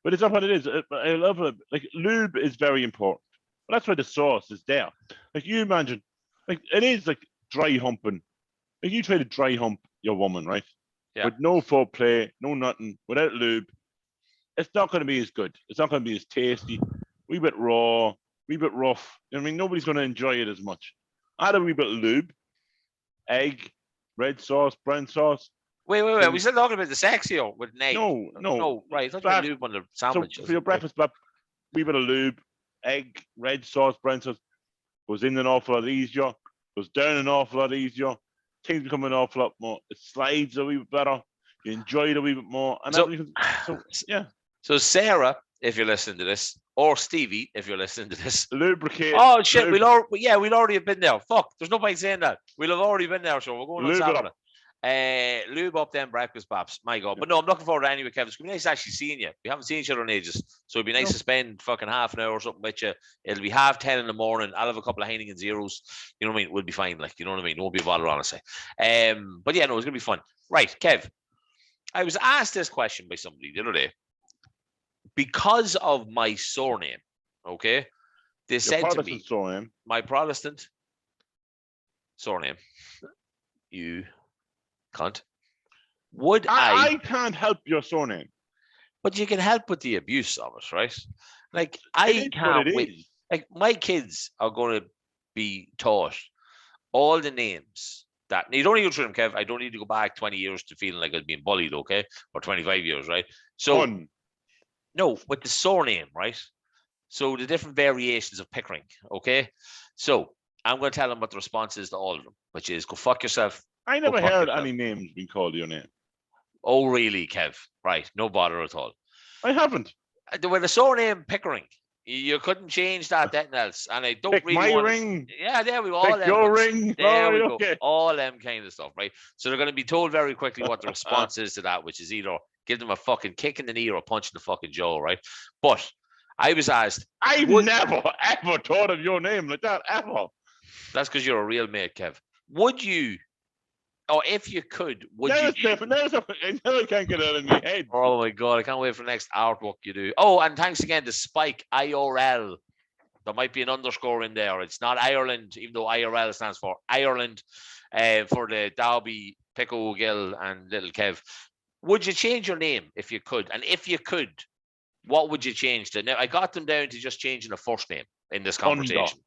But it's not what it is. I love it. Like, lube is very important. But that's why the sauce is there. Like, you imagine, like, it is like dry humping. Like, you try to dry hump your woman, right? Yeah. With no foreplay, no nothing, without lube, it's not going to be as good. It's not going to be as tasty. Wee bit raw, wee bit rough. I mean, nobody's going to enjoy it as much. Add a wee bit of lube, egg, red sauce, brown sauce. Wait. We're still talking about the sex here with an egg. No. Right. I thought you had lube on the sandwich. So for your breakfast, Bob, we bit of lube, egg, red sauce, brown sauce, goes in an awful lot easier, goes down an awful lot easier. Things become an awful lot more. It slides a wee bit better. You enjoy it a wee bit more. And yeah. So Sarah, if you're listening to this, or Stevie, if you're listening to this, lubricate. Oh shit, we'll already have been there. Fuck, there's no point saying that. We'll have already been there, so we're going on Saturday. Lube up them breakfast baps. My God. But no, I'm looking forward to anyway, Kevin. It's going to be nice actually seeing you. We haven't seen each other in ages. So it'd be nice to spend fucking half an hour or something with you. It'll be 10:30 in the morning. I'll have a couple of Heineken Zeros. You know what I mean? We'll be fine. Like, you know what I mean? It won't be a bother, honestly. But yeah, no, it's going to be fun. Right, Kev. I was asked this question by somebody the other day. Because of my surname, okay? They said to me, my Protestant surname, you cunt. I can't help your surname. But you can help with the abuse of it, right? Like, I can't wait. Like, my kids are going to be taught all the names that you don't need to go through them, Kev. I don't need to go back 20 years to feeling like I was being bullied, okay? Or 25 years, right? So, no, with the surname, right? So the different variations of Pickering, okay? So I'm going to tell them what the response is to all of them, which is go fuck yourself. I never heard any names being called your name. Oh, really, Kev? Right, no bother at all. I haven't. With the surname Pickering, you couldn't change that anything else. And I don't really want ring. Yeah, there we go. Pick your ring. There we go. Okay. All them kind of stuff, right? So they're going to be told very quickly what the response is to that, which is either give them a fucking kick in the knee or a punch in the fucking jaw, right? But I was asked. I've never, ever thought of your name like that, ever. That's because you're a real mate, Kev. Would you, or if you could, would you? Now I can't get it out of my head. Oh my God, I can't wait for the next artwork you do. Oh, and thanks again to Spike, IRL. There might be an underscore in there. It's not Ireland, even though IRL stands for Ireland, for the Derby, Pico Gill, and Little Kev. Would you change your name if you could? And if you could, what would you change to? Now, I got them down to just changing the first name in this conversation.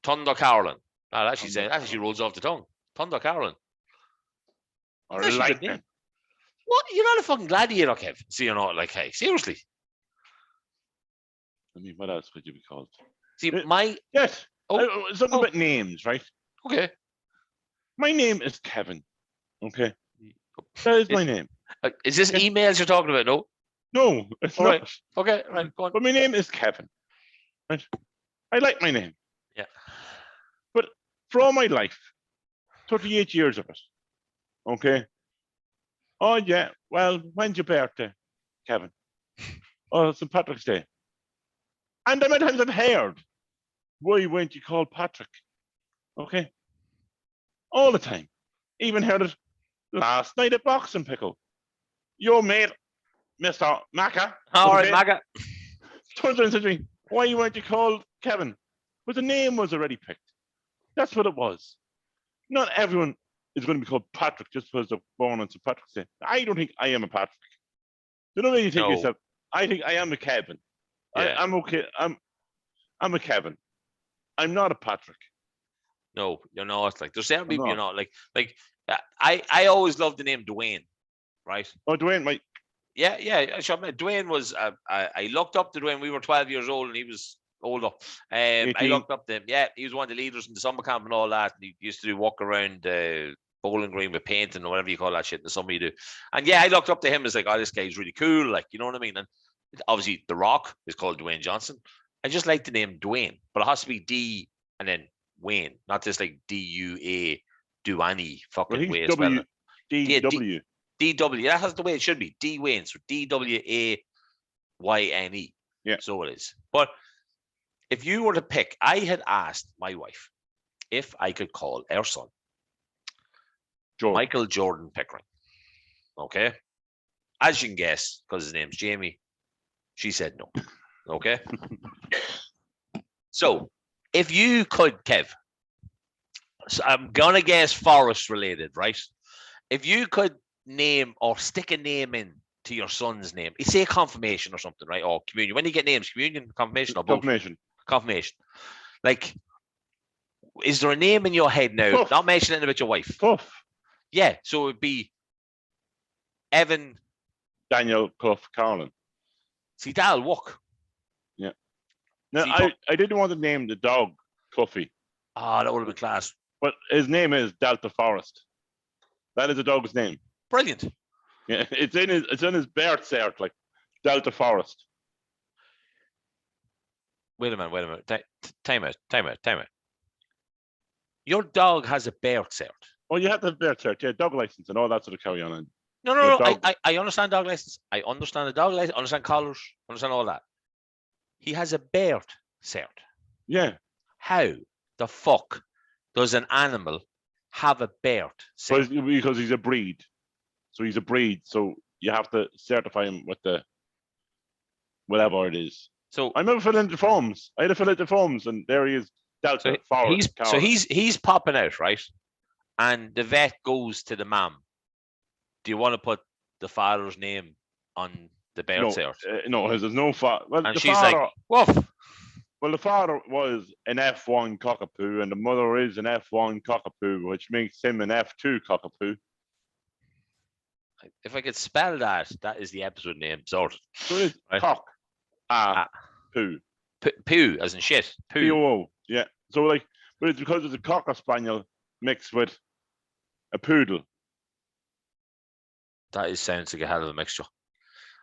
Thunder Carolyn. That actually rolls off the tongue. Thunder Carolyn. Or lightning. What? You're not a fucking gladiator, Kev. So you're not like, hey, seriously. I mean, what else would you be called? See, Yes. Something about names, right? Okay. My name is Kevin. Okay. That is my name. Is this emails you're talking about? No, it's not. Right. Okay, right, go on. But my name is Kevin. Right? I like my name. Yeah. But for all my life, 38 years of it, okay? Oh, yeah, well, when's your birthday, Kevin? Oh, St. Patrick's Day. And the many times I've heard, why weren't you called Patrick? Okay? All the time. Even heard it last night at Boxing Pickle. Your mate, Mr. Macca. All right, Macca. Turns around and says to me, why weren't you called Kevin? But the name was already picked. That's what it was. Not everyone is going to be called Patrick just because they're born on St. Patrick's Day. I don't think I am a Patrick. You know when you think yourself, I think I am a Kevin. Yeah. I'm okay. I'm a Kevin. I'm not a Patrick. No, you're not. Like, there's certain people you're not. Like I always loved the name Dwayne, right? Oh, Dwayne, Mike. Yeah. Sure, Dwayne was. I looked up to Dwayne. We were 12 years old, and he was older. I looked up to him. Yeah, he was one of the leaders in the summer camp and all that. And he used to do walk around Bowling Green with painting or whatever you call that shit in the summer you do. And yeah, I looked up to him as like, oh, this guy's really cool. Like, you know what I mean? And obviously, The Rock is called Dwayne Johnson. I just like the name Dwayne, but it has to be D and then Wayne, not just like D-U-A, Duany fucking way as well. D-W. D-W. That has the way it should be. D-Wayne. So D-W-A-Y-N-E. Yeah. So it is. But if you were to pick, I had asked my wife if I could call our son Michael Jordan Pickering. Okay? As you can guess, because his name's Jamie, she said no. Okay? So, if you could, Kev, so I'm going to guess forest related, right? If you could name or stick a name in to your son's name, say confirmation or something, right? Or communion. When do you get names? Communion, confirmation, or both? Confirmation. Like, is there a name in your head now? Puff. Not mentioning about your wife. Puff. Yeah, so it'd be Evan. Daniel Clough Carlin. See, that'll work. Yeah. Now, I didn't want to name the dog Cluffy. Ah, that would have been class. But his name is Delta Forest. That is the dog's name. Brilliant. Yeah, it's in his birth cert, like Delta Forest. Wait a minute. Time out. Your dog has a birth cert. Oh, you have to have birth cert, yeah, dog license and all that sort of carry on. No. I understand dog license. I understand the dog license. I understand collars. I understand all that. He has a birth cert. Yeah. How the fuck does an animal have a birth cert? Because he's a breed. So he's a breed. So you have to certify him with the whatever it is. So I remember filling in the forms. I had to fill out the forms, and there he is. Delta Forest. So he's popping out, right? And the vet goes to the mom. Do you want to put the father's name on the birth cert? No, there's no father. Well, and she's father, like, woof. Well, the father was an F1 cockapoo, and the mother is an F1 cockapoo, which makes him an F2 cockapoo. If I could spell that is the episode name. Sorted. So it is right? Cock. Poo. Poo, as in shit. Poo. P-O-O. Yeah. So, like, but it's because it's a cocker spaniel mixed with a poodle. That sounds like a hell of a mixture.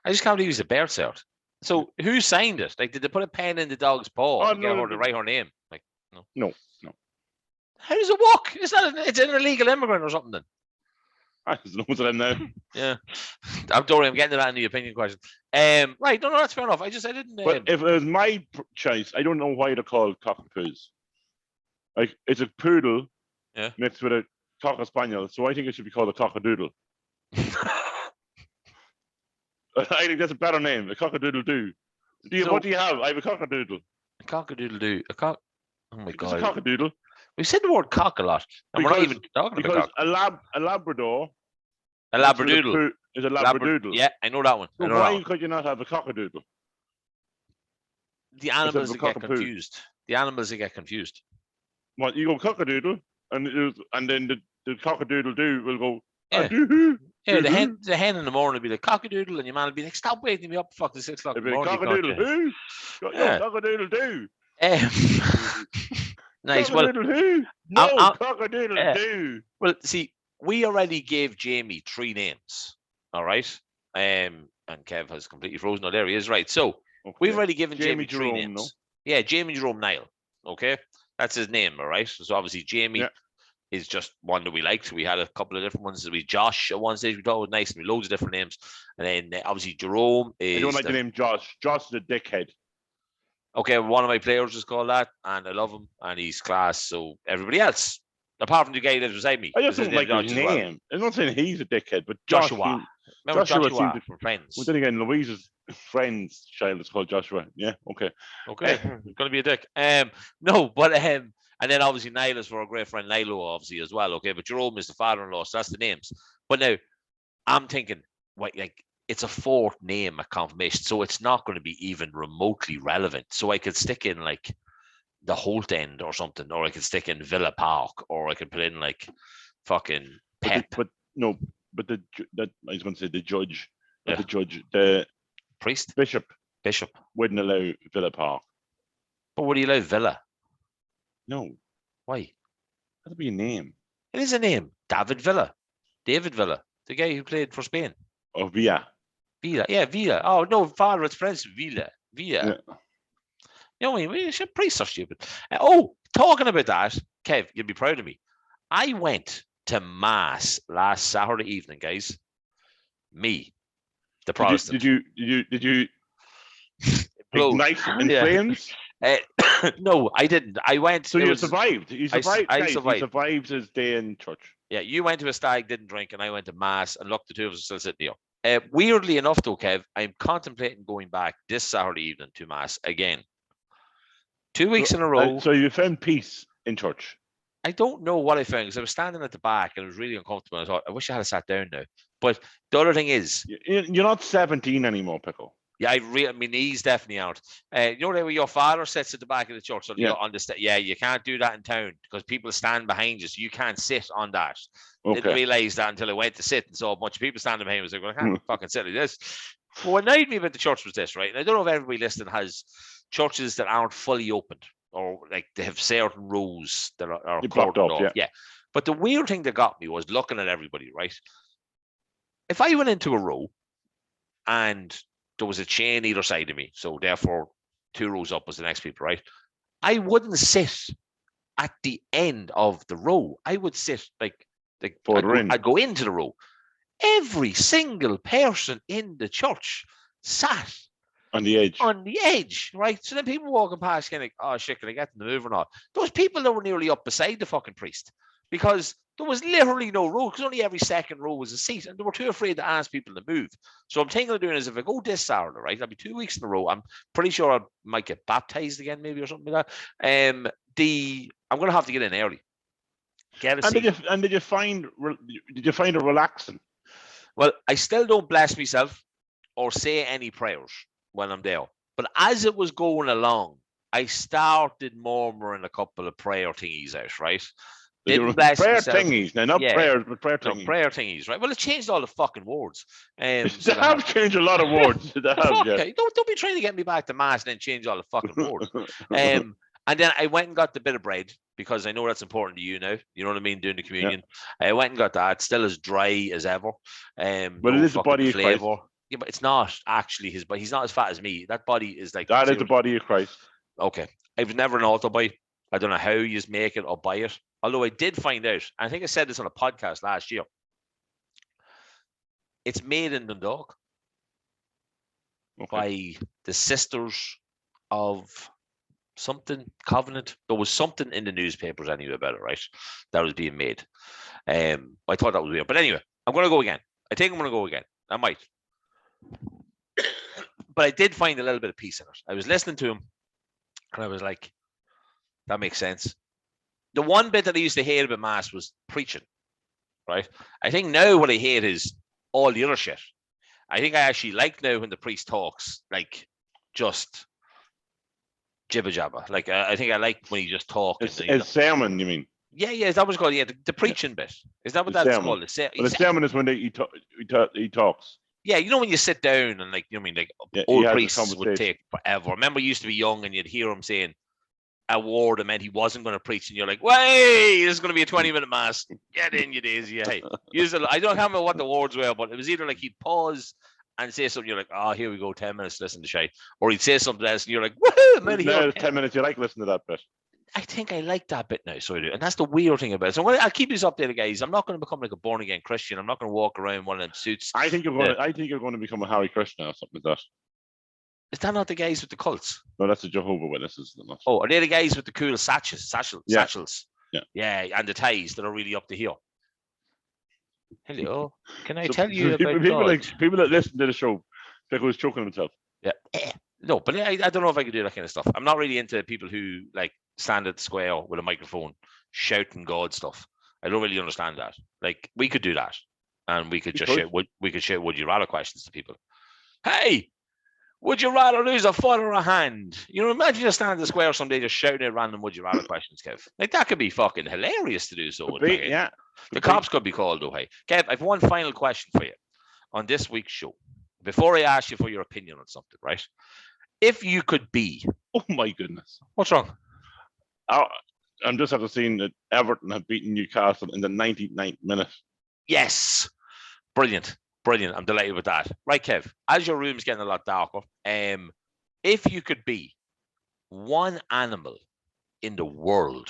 I just can't believe it's a birth cert. So who signed it? Like, did they put a pen in the dog's paw and get her to write her name? Like, no. How does it work? It's an illegal immigrant or something then. There's loads of them now. Yeah. I'm getting to that in the opinion question. Right, no, that's fair enough. I didn't. But if it was my choice, I don't know why they're called cockapoos. Like, it's a poodle mixed with a cocker spaniel, so I think it should be called a cockadoodle. I think that's a better name, a cockadoodle-doo. What do you have? I have a cockadoodle. A cockadoodle-doo. Oh my God. It's a cockadoodle. We said the word cock a lot, and we're not even talking about cock. A Labrador. A Labradoodle. Is a Labradoodle. Yeah, I know that one. So why could you not have a cockadoodle? The animals that get confused. Well, you go cockadoodle, and then the cockadoodle-doo will go. Yeah. The hen in the morning will be like cockadoodle, and your man will be like, "Stop waking me up, fucking 6 o'clock in the morning." Cockadoodle-doo. Cockadoodle-doo. Nice. Well, cockadoodle-doo. Well, see, we already gave Jamie 3 names. All right. And Kev has completely frozen. No, there he is. Right. So we've already given Jamie 3 names. No? Yeah, Jamie Jerome Niall. Okay, that's his name. All right. So obviously Jamie is just one that we liked. We had a couple of different ones. We Josh at one stage. We thought it was nice, and we loads of different names. And then obviously Jerome is. I don't like the name Josh. Josh is a dickhead. Okay, one of my players is called that, and I love him, and he's class. So everybody else, apart from the guy that was beside me, I just don't like his name. Well. I'm not saying he's a dickhead, but Joshua. Remember Joshua from Friends? Well, then again, Louise's friend's child is called Joshua. Yeah, okay. It's gonna be a dick. No, but and then obviously Niall is for our great friend Nilo, obviously as well. Okay, but Jerome is the father-in-law, so that's the names. But now, I'm thinking, it's a 4th name, a confirmation, so it's not going to be even remotely relevant. So I could stick in like the Holt End or something, or I could stick in Villa Park, or I could put in like fucking Pep. But I was going to say the judge, the priest, bishop wouldn't allow Villa Park. But would he allow Villa? No. Why? That'd be a name. It is a name. David Villa, the guy who played for Spain. Oh, Villa. Villa. Oh no, father, it's pronounced Villa. Yeah. We should priest are stupid. Talking about that, Kev, you'll be proud of me. I went to mass last Saturday evening, guys. Me, the Protestant. Did you ignite in flames? No, I didn't. I went. So you survived. You survived. I survived. He survived his day in church. Yeah, you went to a stag, didn't drink, and I went to mass, and look, the 2 of us are still sitting here. Weirdly enough, though, Kev, I'm contemplating going back this Saturday evening to mass again. 2 weeks in a row. So you found peace in church? I don't know what I found, because I was standing at the back and it was really uncomfortable. I thought, I wish I had sat down now. But the other thing is, you're not 17 anymore, Pickle. Yeah, my knees definitely aren't. You know where your father sits at the back of the church? So you can't do that in town because people stand behind you, so you can't sit on that. Okay. Didn't realize that until I went to sit and saw a bunch of people standing behind me. I was like, well, I can't fucking sit like this. But what annoyed me about the church was this, right? And I don't know if everybody listening has churches that aren't fully opened or like they have certain rules that are cordoned off. Yeah. But the weird thing that got me was looking at everybody, right? If I went into a row and there was a chain either side of me, so therefore 2 rows up was the next people, right? I wouldn't sit at the end of the row. I would sit like I'd go into the row. Every single person in the church sat on the edge, right? So then people walking past kind of like, oh shit, can I get them to move or not? Those people that were nearly up beside the fucking priest because there was literally no row because only every second row was a seat and they were too afraid to ask people to move. So I'm thinking of doing is if I go this Saturday, right, I'll be 2 weeks in a row. I'm pretty sure I might get baptized again maybe or something like that. I'm going to have to get in early. Get a seat. Did you find it relaxing? Well, I still don't bless myself or say any prayers when I'm there. But as it was going along, I started murmuring a couple of prayer thingies out, right? Didn't bless prayer myself. Thingies, now not prayers, but prayer thingies. No, prayer thingies, right? Well, it changed all the fucking words. They have changed a lot of words. Okay, don't be trying to get me back to mass and then change all the fucking words. And then I went and got the bit of bread because I know that's important to you now. You know what I mean? Doing the communion. Yeah. I went and got that. Still as dry as ever. But it is the body flavor. Of Christ. Yeah, but it's not actually his body. He's not as fat as me. That body is like... That is the body of Christ. Okay. I was never an altar boy. I don't know how you make it or buy it. Although I did find out, I think I said this on a podcast last year. It's made in Dundalk by the Sisters of something Covenant. There was something in the newspapers anyway about it, right? That was being made. I thought that was weird. But anyway, I'm going to go again. I think I'm going to go again. I might. But I did find a little bit of peace in it. I was listening to him and I was like, that makes sense. The one bit that I used to hate about Mass was preaching, right? I think now what I hate is all the other shit. I think I actually like now when the priest talks, like, just jibber jabber. Like, I think I like when he just talks. It's sermon, you mean? Yeah, that was called, the preaching bit. Is that what that's called? The sermon is when he talks. Yeah, you know when you sit down and, like, you know what I mean? Like, old priests would take forever. Remember, you used to be young and you'd hear him saying a word that meant he wasn't going to preach, and you're like, "Wait, this is going to be a 20-minute mass. Get in, you daisy." Hey, I don't remember what the words were, but it was either like he'd pause and say something. You're like, "Oh, here we go, 10 minutes, listen to shit," or he'd say something else, and you're like, "Woohoo!" No, 10 minutes. You like listening to that bit. I think I like that bit now, so I do, and that's the weird thing about it. So I'll keep you updated, guys. I'm not going to become like a born again Christian. I'm not going to walk around one of them suits. I think you're going to become a Harry Krishna or something like that. Is that not the guys with the cults? No, that's the Jehovah's Witnesses. Oh, are they the guys with the cool satchels? Yeah, and the ties that are really up to here. Hello, can I tell you about people that listen to the show think I was choking himself. Yeah, no, but I don't know if I could do that kind of stuff. I'm not really into people who like stand at the square with a microphone shouting God stuff. I don't really understand that. Like, we could do that, and we could shout would you rather questions to people. Hey, would you rather lose a foot or a hand? You know, imagine just standing at the square someday just shouting at random would you rather questions, Kev. Like, that could be fucking hilarious to do so. Yeah. The cops could be called, though, hey. Kev, I have one final question for you on this week's show. Before I ask you for your opinion on something, right? If you could be... Oh, my goodness. What's wrong? I'm just after seeing that Everton have beaten Newcastle in the 99th minute. Yes. Brilliant. I'm delighted with that. Right, Kev, as your room's getting a lot darker, if you could be one animal in the world,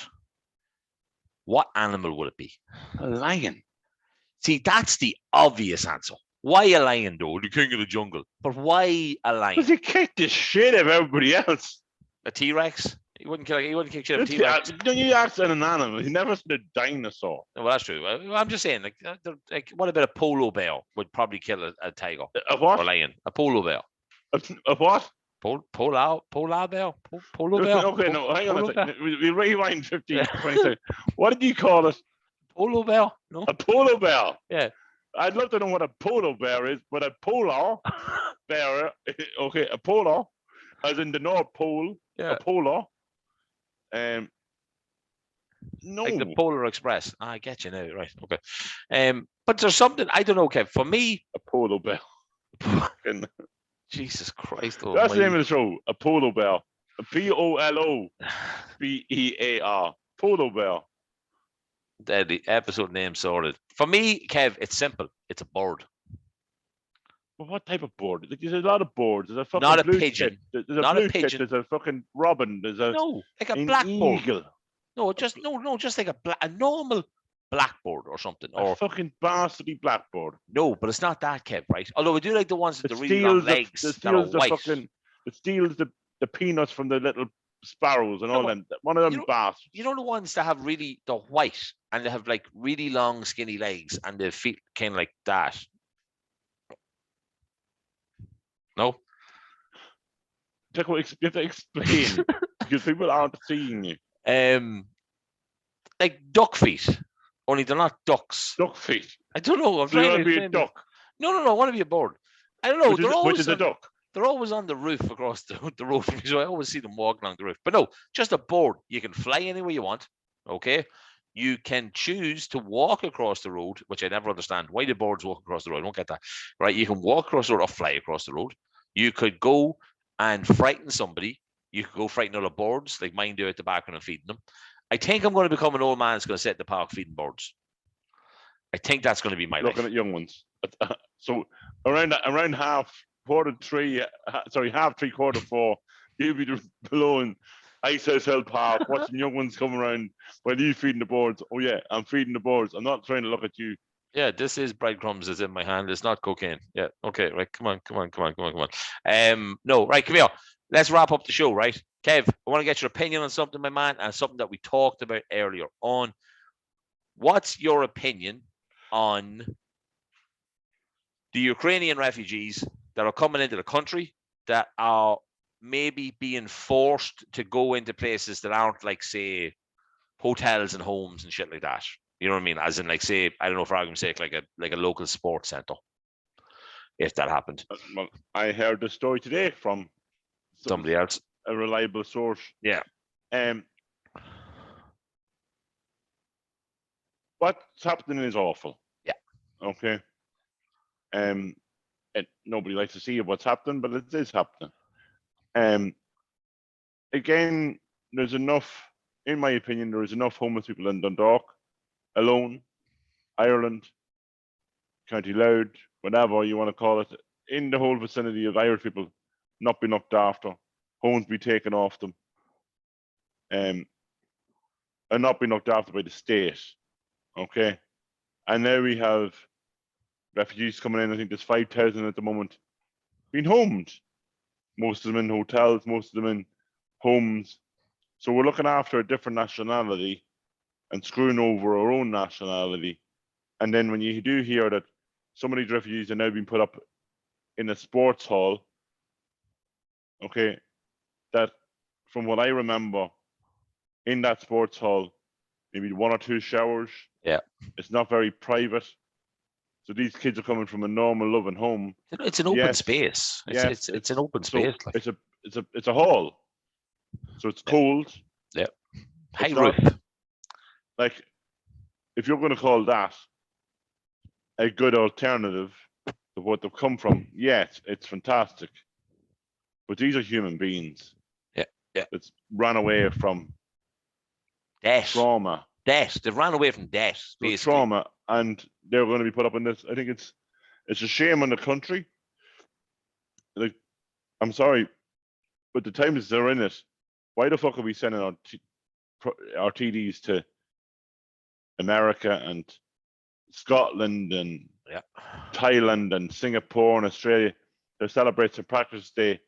what animal would it be? A lion. See, that's the obvious answer. Why a lion, though? The king of the jungle. But why a lion? Because he kicked the shit out of everybody else. A T-Rex? He wouldn't kick shit out of a T-Rex. You asked an animal. He never said a dinosaur. Well, that's true. I'm just saying, like what about a polo bear would probably kill a tiger? A what? Or a lion. A polo bear. A what? Polar bear. Polo bear. Okay, no, hang on a second. We rewind 15, 20 seconds. What did you call it? Polo bear? No. A polo bear. Yeah. I'd love to know what a polo bear is, but a polar bear. Okay, a polar, as in the North Pole. Yeah. A polar. No. Like the Polar Express. I get you now. Right. Okay. But there's something, I don't know, Kev. For me, a Polo Bear. Jesus Christ. That's the name of the show. A Polo Bear. A Polobear. Polo Bear. The episode name sorted. For me, Kev, it's simple. It's a bird. But what type of bird? There's a lot of birds. There's a fucking Not a blue pigeon. There's a Not blue a pigeon. There's a fucking robin. There's a like a an blackbird. eagle. No, just like a normal blackbird or something. A fucking bastardy blackbird. No, but it's not that, Kev, right? Although we do like the ones with the really long legs that are white. It steals the peanuts from the little sparrows and all them. One of them bastards. You know the ones that have the white and they have like really long skinny legs and their feet kind of like that. No? You have to explain because people aren't seeing you. Like duck feet, only they're not ducks. Duck feet. I don't know. I'm trying to be a duck. No. I want to be a bird. I don't know. Which is a duck? They're always on the roof across the road from me, so I always see them walking along the roof. But no, just a bird. You can fly anywhere you want. Okay. You can choose to walk across the road, which I never understand. Why do birds walk across the road? I don't get that. Right? You can walk across the road or fly across the road. You could go and frighten somebody. You could go frighten other birds, like mine do at the background and feeding them. I think I'm going to become an old man that's going to sit in the park feeding birds. I think that's going to be my life. Looking at young ones. So around half, half 3, quarter 4, you'll be below in Ice House Hill Park watching young ones come around while you feeding the birds. Oh yeah, I'm feeding the birds. I'm not trying to look at you. Yeah, this is breadcrumbs is in my hand. It's not cocaine. Yeah, okay, right. Come on. No, right, come here. Let's wrap up the show, right? Kev, I want to get your opinion on something, my man, and something that we talked about earlier on. What's your opinion on the Ukrainian refugees that are coming into the country that are maybe being forced to go into places that aren't like, say, hotels and homes and shit like that? You know what I mean? As in, like, say, I don't know, for argument's sake, like a local sports center, if that happened. Well, I heard the story today from somebody else, a reliable source. Yeah. What's happening is awful. Yeah. Okay. Nobody likes to see what's happening, but it is happening. Again, there's enough, in my opinion, there is enough homeless people in Dundalk alone, Ireland, County Louth, whatever you want to call it, in the whole vicinity of Irish people not be looked after, homes be taken off them, and not be looked after by the state. Okay. And now we have refugees coming in. I think there's 5,000 at the moment being homed. Most of them in hotels, most of them in homes. So we're looking after a different nationality and screwing over our own nationality. And then when you do hear that some of these refugees are now being put up in a sports hall, okay, that from what I remember, in that sports hall, maybe 1 or 2 showers. Yeah. It's not very private. So these kids are coming from a normal loving home. It's an open space. It's an open space. Like. It's a hall. So it's cold. Yeah. High roof. Like, if you're going to call that a good alternative to what they've come from, yes, it's fantastic. But these are human beings. Yeah. It's ran away from death. Trauma. Death. They've ran away from death. Basically. Trauma, and they're going to be put up in this. I think it's a shame on the country. Like, I'm sorry, but the times they're in it, why the fuck are we sending our TDs to America and Scotland and Thailand and Singapore and Australia to celebrate St. Patrick's Day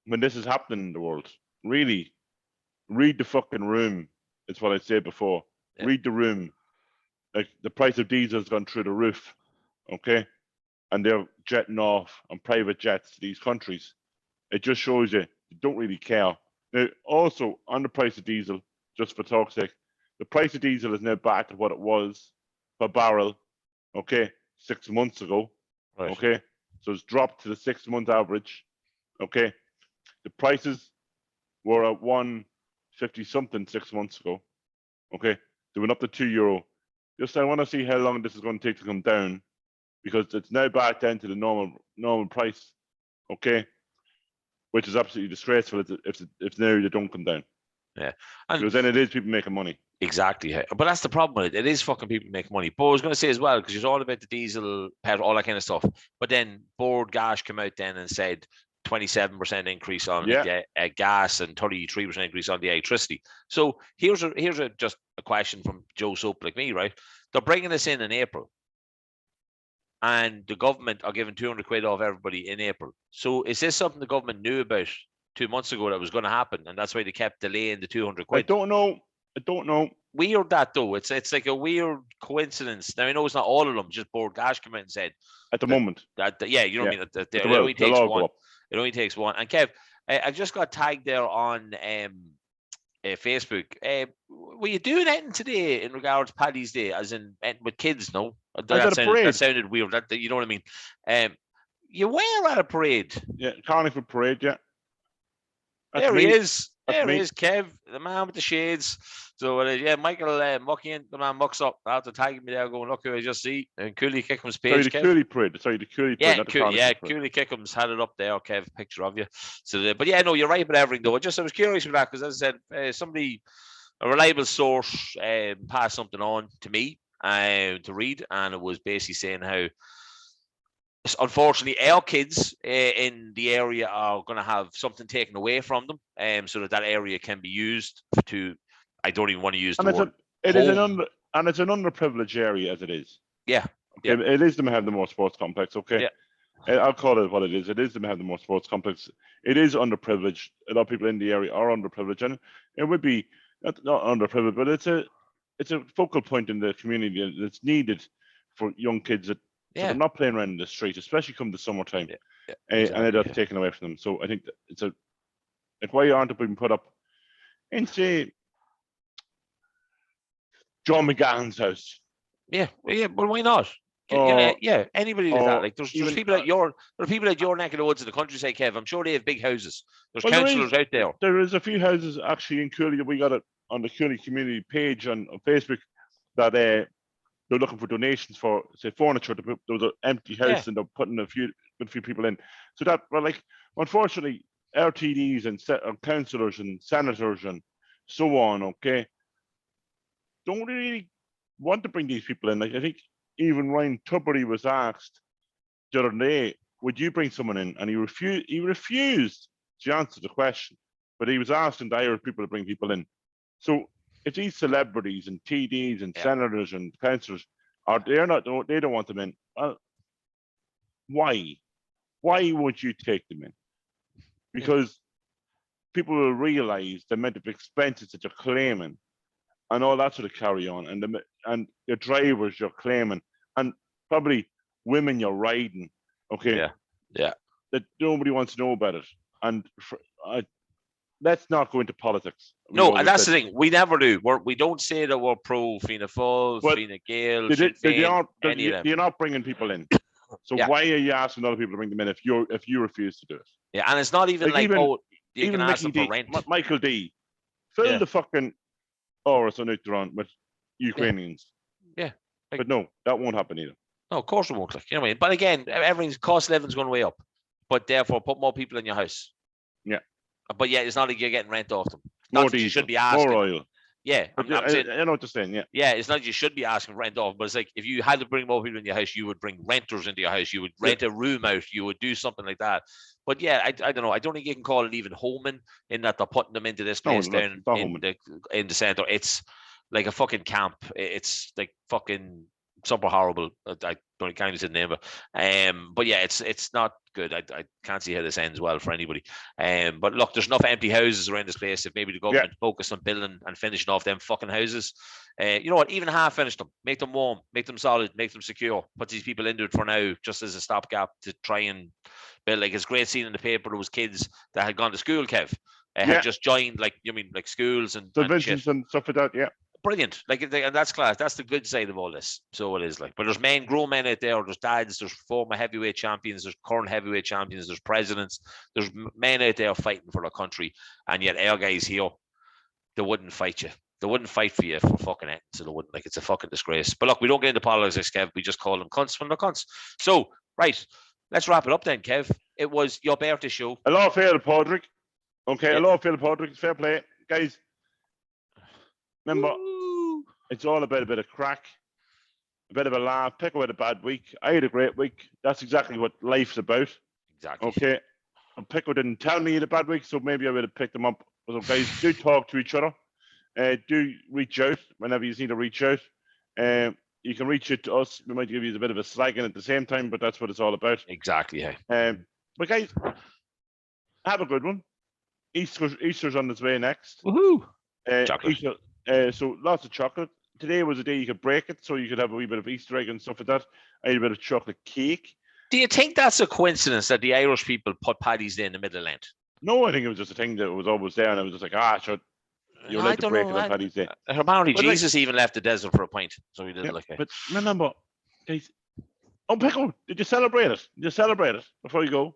when this is happening in the world? Really, read the fucking room. It's what I said before. Yeah. Read the room. Like, the price of diesel has gone through the roof, okay? And they're jetting off on private jets to these countries. It just shows you they don't really care. Now, also, on the price of diesel, just for talk's sake, the price of diesel is now back to what it was per barrel, okay, 6 months ago, okay? So it's dropped to the 6-month average. Okay. The prices were at 150 something 6 months ago. Okay. They went up to €2. Just I want to see how long this is going to take to come down, because it's now back down to the normal price. Okay. Which is absolutely disgraceful if now they don't come down. Yeah. Because then it is people making money. Exactly. But that's the problem with it. It is fucking people making money. But I was going to say as well, because it's all about the diesel, petrol, all that kind of stuff. But then Bord Gas came out then and said 27% increase on the gas and 33% increase on the electricity. So here's just a question from Joe Soap like me, right? They're bringing this in April. And the government are giving 200 quid off everybody in April. So is this something the government knew about 2 months ago that was going to happen, and that's why they kept delaying the 200 quid? I don't know. Weird that though. It's like a weird coincidence. Now I know it's not all of them. Just Bord Gas came out and said at the moment. That you know what I mean. That it only takes one. It only takes one. And Kev, I just got tagged there on Facebook. Were you doing anything today in regards to Paddy's Day, as in with kids? No, that sounded weird. That you know what I mean. You were at a parade. Yeah, Carnival parade. Yeah. There he is. There he is, Kev, the man with the shades. So yeah, Michael mucking, the man mucks up after tagging me there, going, look who I just see. And Cooley Kickham's page. The Cooley parade. The Cooley parade. Cooley Kickham's had it up there, Kev, picture of you. So, but yeah, no, you're right about everything though. I was curious about that because, as I said, a reliable source passed something on to me to read, and it was basically saying how, unfortunately, our kids in the area are going to have something taken away from them, so that area can be used to. I don't even want to use the word. It's an underprivileged area as it is. Yeah. Okay. Yeah. It is them have the more sports complex. Okay. Yeah. I'll call it what it is. It is them have the more sports complex. It is underprivileged. A lot of people in the area are underprivileged, and it would be not underprivileged, but it's a focal point in the community that's needed for young kids that. So they're not playing around in the street, especially come the summertime, exactly, and it's taken away from them. So I think it's why aren't they being put up in, say, John McGahon's house? Yeah, but why not? Anybody does that. Like there's people at your neck of the woods in the countryside, Kev. I'm sure they have big houses. There's councillors out there. There is a few houses actually in Cooley that we got it on the Cooley community page on Facebook that they're looking for donations for, say, furniture. There was an empty house and they're putting a few people in. So that, well, like, unfortunately, RTDs and councillors and senators and so on, okay, don't really want to bring these people in. Like, I think even Ryan Tubridy was asked the other day, would you bring someone in? And he refused to answer the question, but he was asking the Irish people to bring people in. So if these celebrities and TDs and senators and councillors they don't want them in, well, why? Why would you take them in? Because people will realise the amount of expenses that you're claiming and all that sort of carry on, and your drivers you're claiming, and probably women you're riding, okay? Yeah. That nobody wants to know about it. And let's not go into politics. No, and that's the thing. We never do. We don't say that we're pro Fianna Fáil, Fianna Gael, you're not bringing people in. So why are you asking other people to bring them in if you refuse to do it? Yeah, and it's not even you can ask them for rent. Michael D. Fill the fucking hours on Outron with Ukrainians. Yeah. But no, that won't happen either. No, of course it won't. You know what I mean? But again, everything's cost of living's going way up. But therefore, put more people in your house. Yeah. But yeah, it's not like you're getting rent off them. More diesel, you should be asking. More oil. Yeah, I know what you're saying. Yeah. Yeah, it's not like you should be asking rent off, but it's like if you had to bring more people in your house, you would bring renters into your house. You would rent a room out. You would do something like that. But yeah, I don't know. I don't think you can call it even homing in that they're putting them into this place down in the centre. It's like a fucking camp. It's like fucking super horrible. I can't even say the name of it. But yeah, it's not good. I can't see how this ends well for anybody. But look, there's enough empty houses around this place. If maybe the government focused on building and finishing off them fucking houses, you know what? Even half finish them, make them warm, make them solid, make them secure. Put these people into it for now, just as a stopgap to try and build. Like it's great seeing in the paper there was kids that had gone to school, Kev, had just joined, like you mean like schools and divisions and stuff like that. Yeah. brilliant. Like, and that's class. That's the good side of all this. So it is like, but there's grown men out there. There's dads. There's former heavyweight champions. There's current heavyweight champions. There's presidents. There's men out there fighting for their country. And yet our guys here, they wouldn't fight you. They wouldn't fight for you for fucking it. So they wouldn't. Like, it's a fucking disgrace. But look, we don't get into politics, Kev. We just call them cunts when they're cunts. So, right, let's wrap it up then, Kev. It was your birthday show. A lot of fair to Padraig. Okay, a lot of fair to Padraig. Fair play. Guys, remember, it's all about a bit of crack, a bit of a laugh. Pick away a bad week. I had a great week. That's exactly what life's about. Exactly. Okay. And Pico didn't tell me he had a bad week, so maybe I would have picked him up. So guys, do talk to each other. Do reach out whenever you need to reach out. You can reach out to us. We might give you a bit of a slagging at the same time, but that's what it's all about. Exactly. Yeah. But guys, have a good one. Easter's on its way next. Woohoo! Chocolate. Easter, so lots of chocolate. Today was a day you could break it, so you could have a wee bit of Easter egg and stuff like that. I had a bit of chocolate cake. Do you think that's a coincidence that the Irish people put Paddy's Day in the middle of Lent? No, I think it was just a thing that was always there, and I was just like, sure, you're allowed to break it on Paddy's Day. Apparently, Jesus even left the desert for a pint, so he didn't like it. But remember, guys, Pickle, did you celebrate it? Did you celebrate it before you go?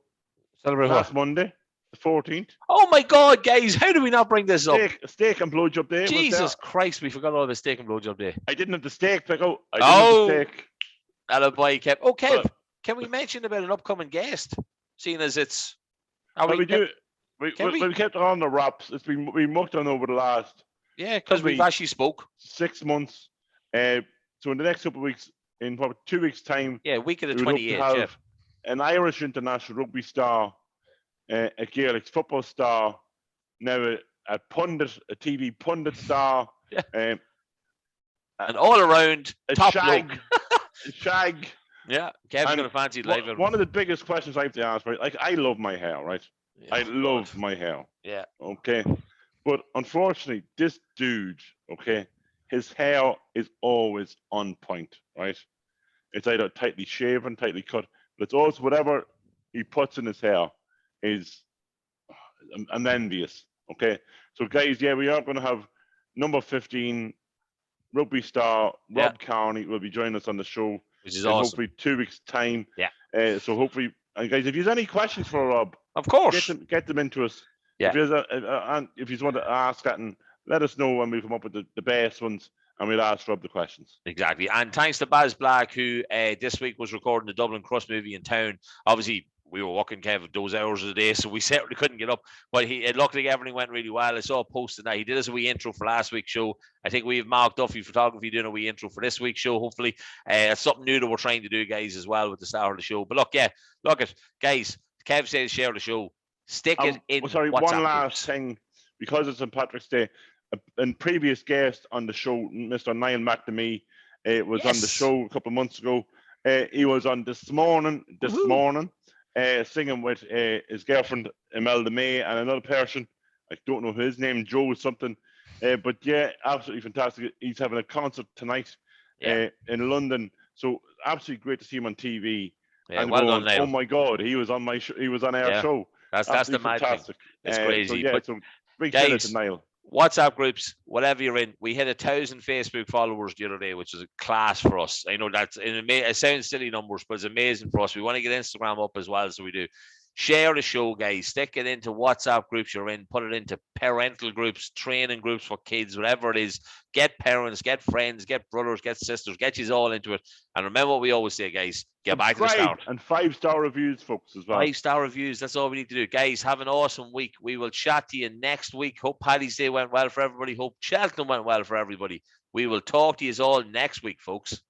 Celebrate last Monday, the 14th. Oh my God, guys, how do we not bring this up? Steak and blowjob day. Jesus Christ, we forgot all about steak and blowjob day. I didn't have the steak, Pickle. I didn't have the steak. Hello, boy, Kev. Oh, Kev, can we mention about an upcoming guest? Seeing as it's... We kept it on the wraps. It's been we mucked on over the last... Yeah, because we've actually spoke. 6 months. So in the next couple of weeks, in probably 2 weeks' time... Yeah, week of the 28th, Jeff. An Irish international rugby star, a Gaelic football star, now a pundit, a TV pundit star, an all-around top shag, a shag. Yeah, Kev's going to fancy live. One of the biggest questions I have to ask, right? Like, I love my hair, right? Yeah, I love my hair. Yeah. Okay. But unfortunately, this dude, okay, his hair is always on point, right? It's either tightly shaven, tightly cut, but it's also whatever he puts in his hair is, I'm envious, okay? So, guys, yeah, we are going to have number 15, rugby star, Rob Carney will be joining us on the show. Which is awesome. Hopefully 2 weeks' time. Yeah. So hopefully, guys, if you have any questions for Rob, of course, get them into us. Yeah. If you want to ask that, and let us know when we come up with the best ones, and we'll ask Rob the questions. Exactly. And thanks to Baz Black, who this week was recording the Dublin Crust movie in town. Obviously, we were working, Kev, those hours of the day, so we certainly couldn't get up. But it looked like everything went really well. I saw a post tonight. He did us a wee intro for last week's show. I think we have Mark Duffy Photography doing a wee intro for this week's show, hopefully. It's something new that we're trying to do, guys, as well with the start of the show. But look, guys, Kev says share the show. Stick it in WhatsApp one last groups. thing, because it's St. Patrick's Day. A previous guest on the show, Mr. Niall McNamee, was on the show a couple of months ago. He was on this morning, singing with his girlfriend Imelda May and another person. I don't know his name, Joe or something. But yeah, absolutely fantastic. He's having a concert tonight in London. So absolutely great to see him on TV. Yeah, and well done, Niall. Oh my God, he was on my show. He was on our show. That's the mad thing. It's crazy. So big shout out to Niall. WhatsApp groups, whatever you're in. We hit 1,000 Facebook followers the other day, which is a class for us. I know it sounds silly numbers, but it's amazing for us. We want to get Instagram up as well, so we do. Share the show, guys. Stick it into WhatsApp groups you're in. Put it into parental groups, training groups for kids, whatever it is. Get parents, get friends, get brothers, get sisters. Get you all into it. And remember what we always say, guys. Get back to the start. And 5-star reviews, folks, as well. 5-star reviews. That's all we need to do. Guys, have an awesome week. We will chat to you next week. Hope Paddy's Day went well for everybody. Hope Cheltenham went well for everybody. We will talk to you all next week, folks.